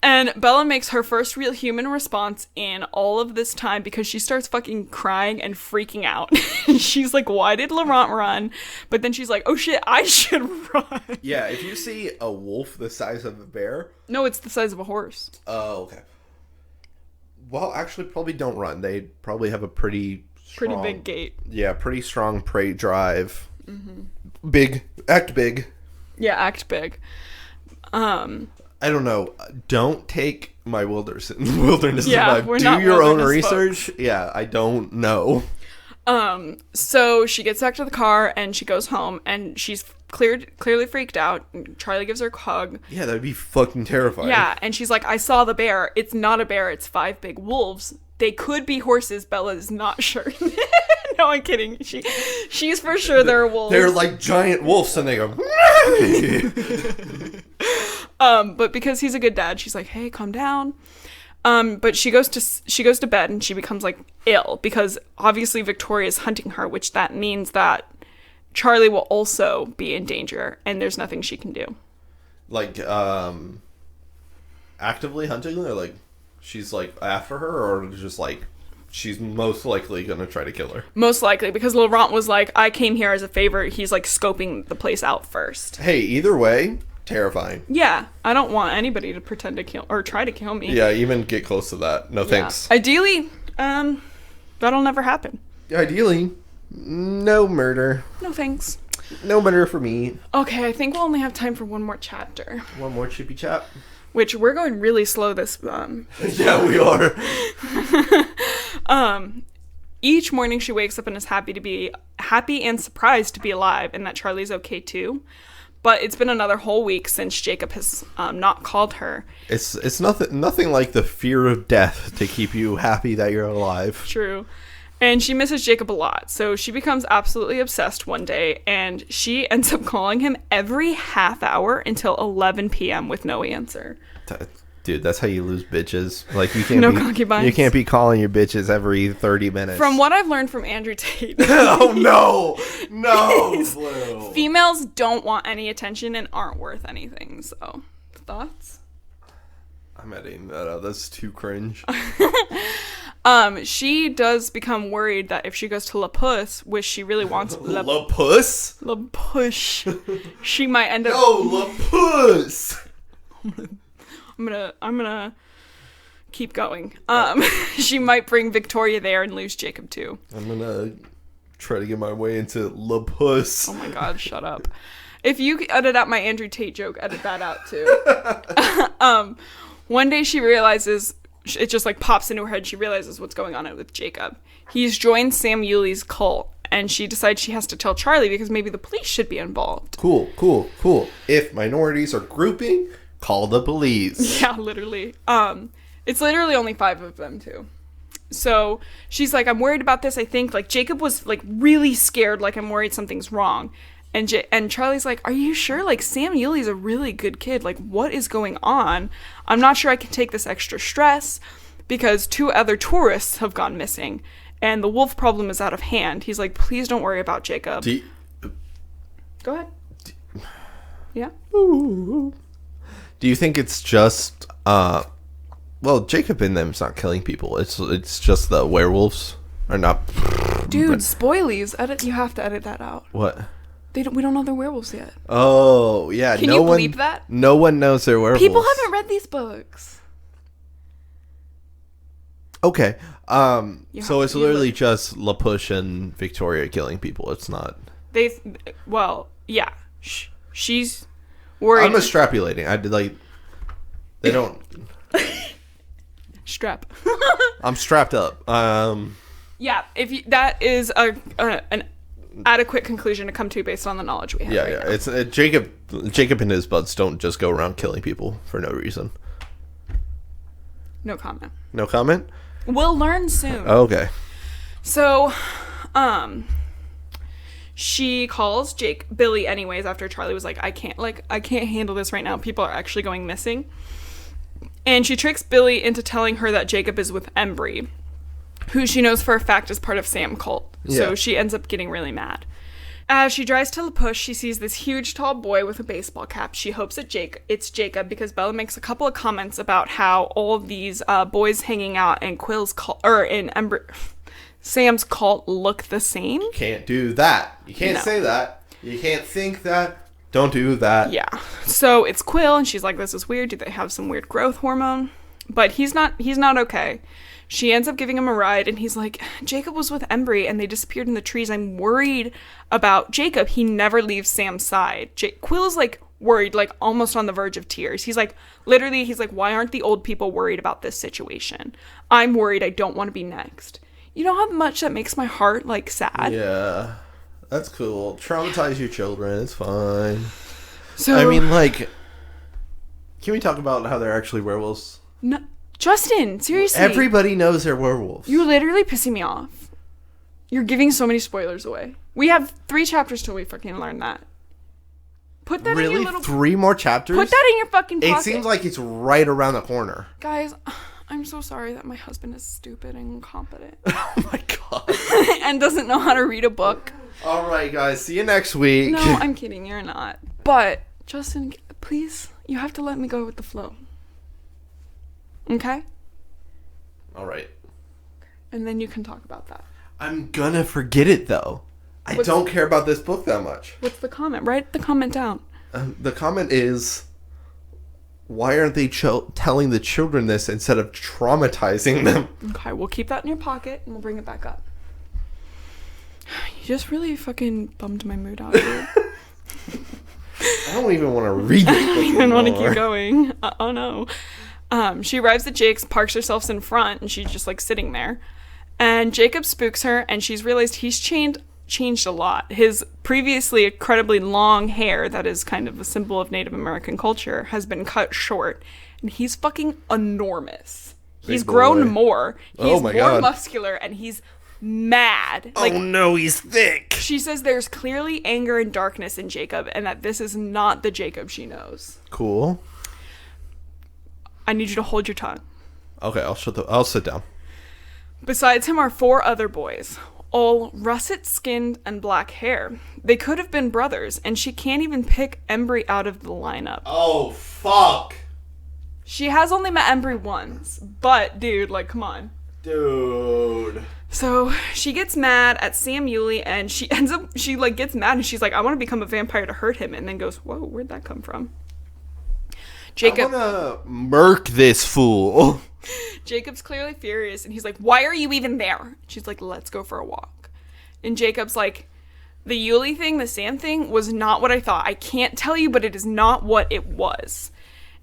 And Bella makes her first real human response in all of this time because she starts fucking crying and freaking out. She's like, why did Laurent run? But then she's like, oh shit, I should run. Yeah, if you see a wolf the size of a bear. No, it's the size of a horse. Oh, okay. Well, actually, probably don't run. They probably have a pretty big gait. Yeah, pretty strong prey drive. Mm-hmm. Big. Act big. Yeah, act big. I don't know. Don't take my wilderness advice. Do your own research. Folks. Yeah, I don't know. So she gets back to the car and she goes home and she's clearly freaked out. Charlie gives her a hug. Yeah, that'd be fucking terrifying. Yeah, and she's like, I saw the bear. It's not a bear. It's 5 big wolves. They could be horses. Bella is not sure. No, I'm kidding. She's for sure they're wolves. They're like giant wolves and they go... But because he's a good dad, she's like, hey, calm down. But she goes to bed and she becomes like ill because obviously Victoria's hunting her, which that means that Charlie will also be in danger and there's nothing she can do. Like, actively hunting her? Like, she's like after her or just like she's most likely gonna try to kill her? Most likely, because Laurent was like, I came here as a favor. He's like scoping the place out first. Hey, either way, terrifying. Yeah, I don't want anybody to pretend to kill or try to kill me. Yeah, even get close to that. No thanks. Ideally, that'll never happen. Ideally, no murder. No thanks. No murder for me. Okay, I think we'll only have time for one more chapter. One more chippy chap. Which we're going really slow this Yeah, we are. Each morning she wakes up and is happy and surprised to be alive and that Charlie's okay too. But it's been another whole week since Jacob has not called her. It's nothing like the fear of death to keep you happy that you're alive. True. And she misses Jacob a lot, so she becomes absolutely obsessed one day, and she ends up calling him every half hour until 11 p.m. with no answer. Dude, that's how you lose bitches. Like, you can't concubines. You can't be calling your bitches every 30 minutes. From what I've learned from Andrew Tate. Oh, no, Blue. Females don't want any attention and aren't worth anything, so thoughts? I'm editing that out. That's too cringe. She does become worried that if she goes to La Puss, which she really wants... La Puss? La Push. She might end up... No, La Puss! I'm gonna keep going. She might bring Victoria there and lose Jacob too. I'm gonna try to get my way into La Puss. Oh my god, shut up. If you edit out my Andrew Tate joke, edit that out too. One day she realizes, it just like pops into her head, she realizes what's going on with Jacob. He's joined Sam Yuli's cult, and she decides she has to tell Charlie because maybe the police should be involved. Cool. If minorities are grouping, call the police. Yeah, literally. It's literally only 5 of them too. So she's like, I'm worried about this. I think like Jacob was like really scared. Like I'm worried something's wrong. And Charlie's like, are you sure? Like Sam Yuli's a really good kid. Like what is going on? I'm not sure I can take this extra stress because 2 other tourists have gone missing and the wolf problem is out of hand. He's like, please don't worry about Jacob. Go ahead. Yeah. Do you think it's just well, Jacob in them's not killing people. It's just the werewolves are not. Dude, spoilies. You have to edit that out. What? We don't know they're werewolves yet. Oh yeah. Can you bleep that? No one knows they're werewolves. People haven't read these books. Okay. So it's literally just La Push and Victoria killing people. It's not. Well, yeah. She's worried. I'm extrapolating. I did like. They don't. Strap. I'm strapped up. Yeah, that is an adequate conclusion to come to based on the knowledge we have. Yeah, now. It's Jacob and his buds don't just go around killing people for no reason. No comment. No comment? We'll learn soon. Okay. So, she calls Billy anyways after Charlie was like, I can't handle this right now. People are actually going missing. And she tricks Billy into telling her that Jacob is with Embry, who she knows for a fact is part of Sam cult. Yeah. So she ends up getting really mad. As she drives to La Push, she sees this huge tall boy with a baseball cap. She hopes it's Jacob because Bella makes a couple of comments about how all of these boys hanging out in Sam's cult look the same. You can't do that. You can't say that. You can't think that. Don't do that. Yeah. So it's Quill, and she's like, this is weird. Do they have some weird growth hormone? But he's not okay. She ends up giving him a ride, and he's like, Jacob was with Embry, and they disappeared in the trees. I'm worried about Jacob. He never leaves Sam's side. Quill is, like, worried, like, almost on the verge of tears. He's like, why aren't the old people worried about this situation? I'm worried. I don't want to be next. You know how much that makes my heart, like, sad? Yeah. That's cool. Traumatize your children. It's fine. So, I mean, like, can we talk about how they're actually werewolves? No. Justin, seriously. Everybody knows they're werewolves. You're literally pissing me off. You're giving so many spoilers away. We have 3 chapters till we fucking learn that. Put that in your little... 3 more chapters? Put that in your fucking pocket. It seems like it's right around the corner. Guys, I'm so sorry that my husband is stupid and incompetent. Oh my god. And doesn't know how to read a book. Alright guys, see you next week. No, I'm kidding, you're not. But, Justin, please, you have to let me go with the flow. Okay? Alright. And then you can talk about that. I'm gonna forget it though. I don't care about this book that much. What's the comment? Write the comment down. The comment is, why aren't they telling the children this instead of traumatizing them? Okay, we'll keep that in your pocket and we'll bring it back up. You just really fucking bummed my mood out here. I don't even want to read this book I don't even want to keep going. Oh no. She arrives at Jake's, parks herself in front, and she's just like sitting there. And Jacob spooks her, and she's realized he's changed a lot. His previously incredibly long hair, that is kind of a symbol of Native American culture, has been cut short, and he's fucking enormous. He's grown more. He's more muscular, and he's mad. Like, oh no, he's thick. She says there's clearly anger and darkness in Jacob, and that this is not the Jacob she knows. Cool. I need you to hold your tongue. Okay, I'll sit down. Besides him are 4 other boys, all russet-skinned and black hair. They could have been brothers, and she can't even pick Embry out of the lineup. Oh, fuck. She has only met Embry once, but, dude, like, come on. Dude. So, she gets mad at Sam Yuli, and she gets mad, and she's like, I want to become a vampire to hurt him, and then goes, whoa, where'd that come from? Jacob, I want to murk this fool. Jacob's clearly furious, and he's like, why are you even there? She's like, let's go for a walk. And Jacob's like, the Yuli thing, the Sam thing, was not what I thought. I can't tell you, but it is not what it was.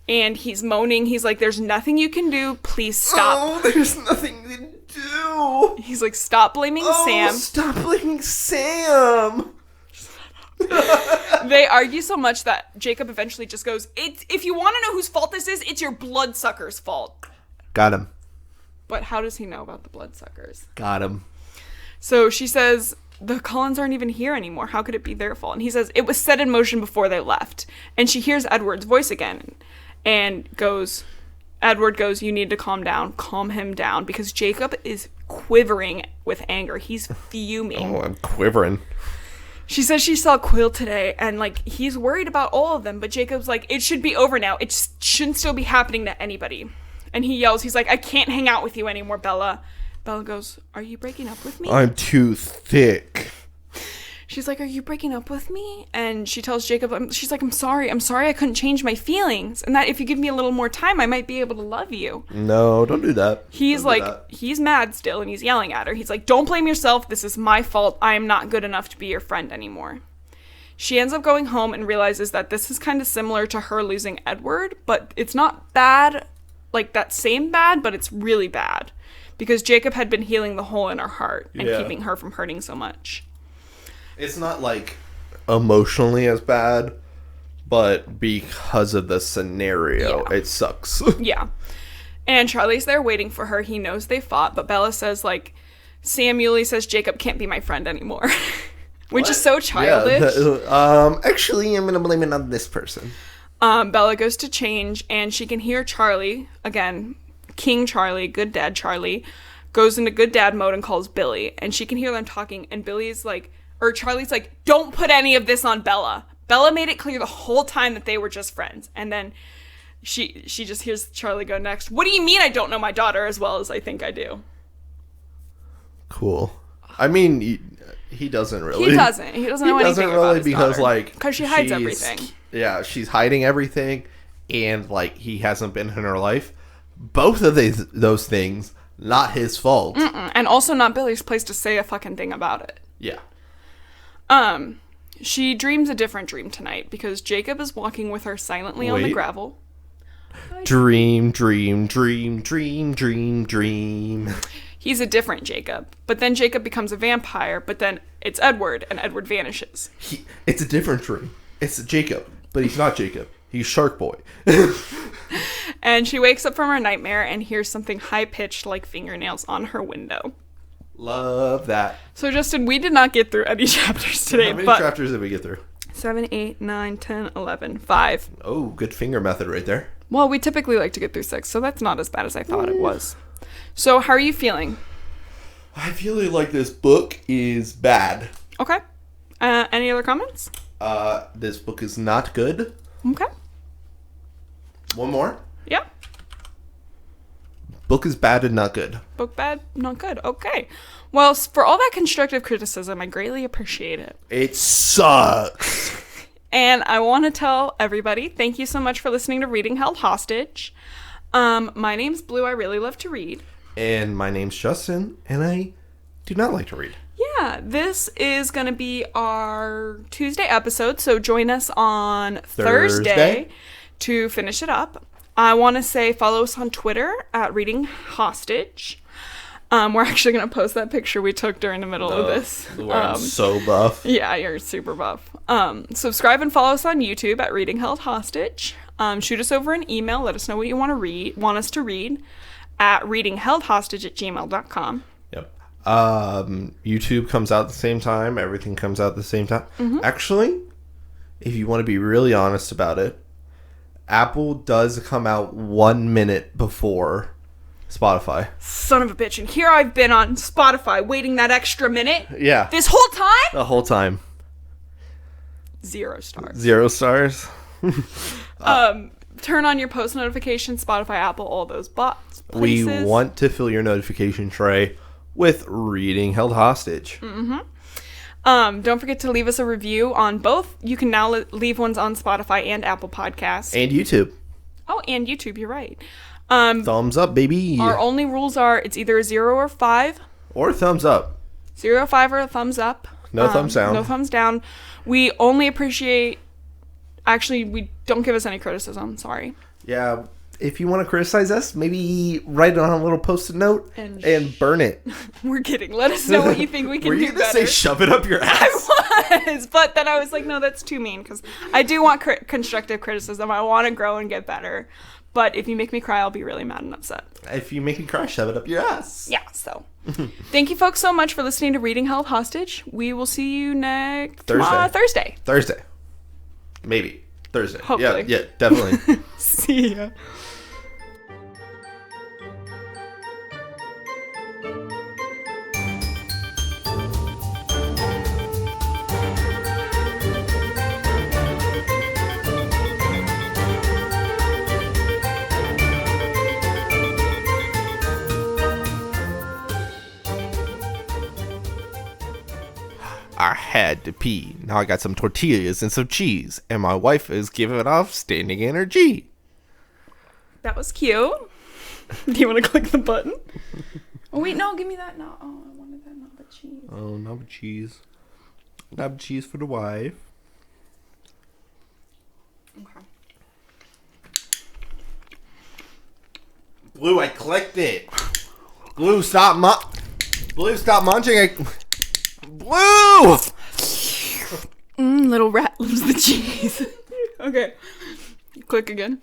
And he's moaning. He's like, there's nothing you can do. Please stop. Oh, there's nothing to do. He's like, stop blaming Sam. Stop blaming Sam. They argue so much that Jacob eventually just goes, if you want to know whose fault this is, it's your bloodsucker's fault. Got him. But how does he know about the bloodsuckers? Got him. So she says, the Cullens aren't even here anymore. How could it be their fault? And he says, it was set in motion before they left. And she hears Edward's voice again and Edward goes, you need to calm down. Calm him down. Because Jacob is quivering with anger. He's fuming. Oh, I'm quivering. She says she saw Quill today, and, like, he's worried about all of them, but Jacob's like, it should be over now. It shouldn't still be happening to anybody. And he yells, he's like, I can't hang out with you anymore, Bella. Bella goes, are you breaking up with me? I'm too thick. She's like, are you breaking up with me? And she tells Jacob, she's like, I'm sorry I couldn't change my feelings. And that if you give me a little more time, I might be able to love you. No, don't do that. He's he's mad still, and he's yelling at her. He's like, don't blame yourself. This is my fault. I am not good enough to be your friend anymore. She ends up going home and realizes that this is kind of similar to her losing Edward, but it's not bad, like that same bad, but it's really bad. Because Jacob had been healing the hole in her heart and keeping her from hurting so much. It's not, like, emotionally as bad, but because of the scenario, it sucks. Yeah. And Charlie's there waiting for her. He knows they fought, but Bella says, like, Sam Yuli says Jacob can't be my friend anymore. Which is so childish. Yeah, actually, I'm going to blame it on this person. Bella goes to change, and she can hear Charlie, again, King Charlie, good dad Charlie, goes into good dad mode and calls Billy. And she can hear them talking, and Billy's like, or Charlie's like, don't put any of this on Bella. Bella made it clear the whole time that they were just friends. And then she just hears Charlie go next. What do you mean I don't know my daughter as well as I think I do? Cool. I mean, he doesn't really. He doesn't know anything about his daughter. Because, like... Because she hides everything. Yeah, she's hiding everything. And, like, he hasn't been in her life. Both of those things, not his fault. And also not Billy's place to say a fucking thing about it. Yeah. She dreams a different dream tonight because Jacob is walking with her silently on the gravel. Dream. He's a different Jacob. But then Jacob becomes a vampire, but then it's Edward, and Edward vanishes. It's a different dream. It's Jacob, but he's not Jacob. He's Shark Boy. And she wakes up from her nightmare and hears something high-pitched like fingernails on her window. Love that. So, Justin, we did not get through any chapters today. How many chapters did we get through? 7, 8, 9, 10, 11, 5. Oh, good finger method right there. Well, we typically like to get through 6, so that's not as bad as I thought it was. So, how are you feeling? I feel like this book is bad. Okay. Any other comments? This book is not good. Okay. One more? Yeah. Book is bad and not good. Book bad, not good. Okay. Well, for all that constructive criticism, I greatly appreciate it. It sucks. And I want to tell everybody, thank you so much for listening to Reading Held Hostage. My name's Blue. I really love to read. And my name's Justin, and I do not like to read. Yeah, this is going to be our Tuesday episode, so join us on Thursday to finish it up. I want to say follow us on Twitter at Reading Hostage. We're actually going to post that picture we took during the middle of this. I'm so buff. Yeah, you're super buff. Subscribe and follow us on YouTube at Reading Held Hostage. Shoot us over an email. Let us know what you want us to read at readingheldhostage@gmail.com. Yep. YouTube comes out at the same time. Everything comes out at the same time. Mm-hmm. Actually, if you want to be really honest about it, Apple does come out 1 minute before Spotify. Son of a bitch. And here I've been on Spotify waiting that extra minute. Yeah. This whole time? The whole time. 0 stars. 0 stars. Turn on your post notifications, Spotify, Apple, all those places. We want to fill your notification tray with Reading Held Hostage. Mm-hmm. Don't forget to leave us a review on both. You can now leave ones on Spotify and Apple Podcasts. And YouTube. Oh, and YouTube, you're right. Thumbs up, baby. Our only rules are it's either a 0 or 5. Or thumbs up. 0, 5, or a thumbs up. No thumbs down. No thumbs down. We only appreciate... Actually, we don't give us any criticism. Sorry. Yeah. If you want to criticize us, maybe write it on a little post-it note and burn it. We're kidding. Let us know what you think we can do better. Were you going to say shove it up your ass? I was. But then I was like, no, that's too mean. Because I do want constructive criticism. I want to grow and get better. But if you make me cry, I'll be really mad and upset. If you make me cry, shove it up your ass. Yeah, so. Thank you folks so much for listening to Reading Held Hostage. We will see you next Thursday. Maybe. Thursday. Hopefully. Yeah, definitely. See ya. I had to pee. Now I got some tortillas and some cheese, and my wife is giving off standing energy. That was cute. Do you want to click the button? Oh, wait, no, give me that. No, oh, I wanted that Naba cheese. Oh, Naba cheese. Naba cheese for the wife. Okay. Blue, I clicked it. Blue, stop munching it. Blue! Little rat loves the cheese. Okay. Click again.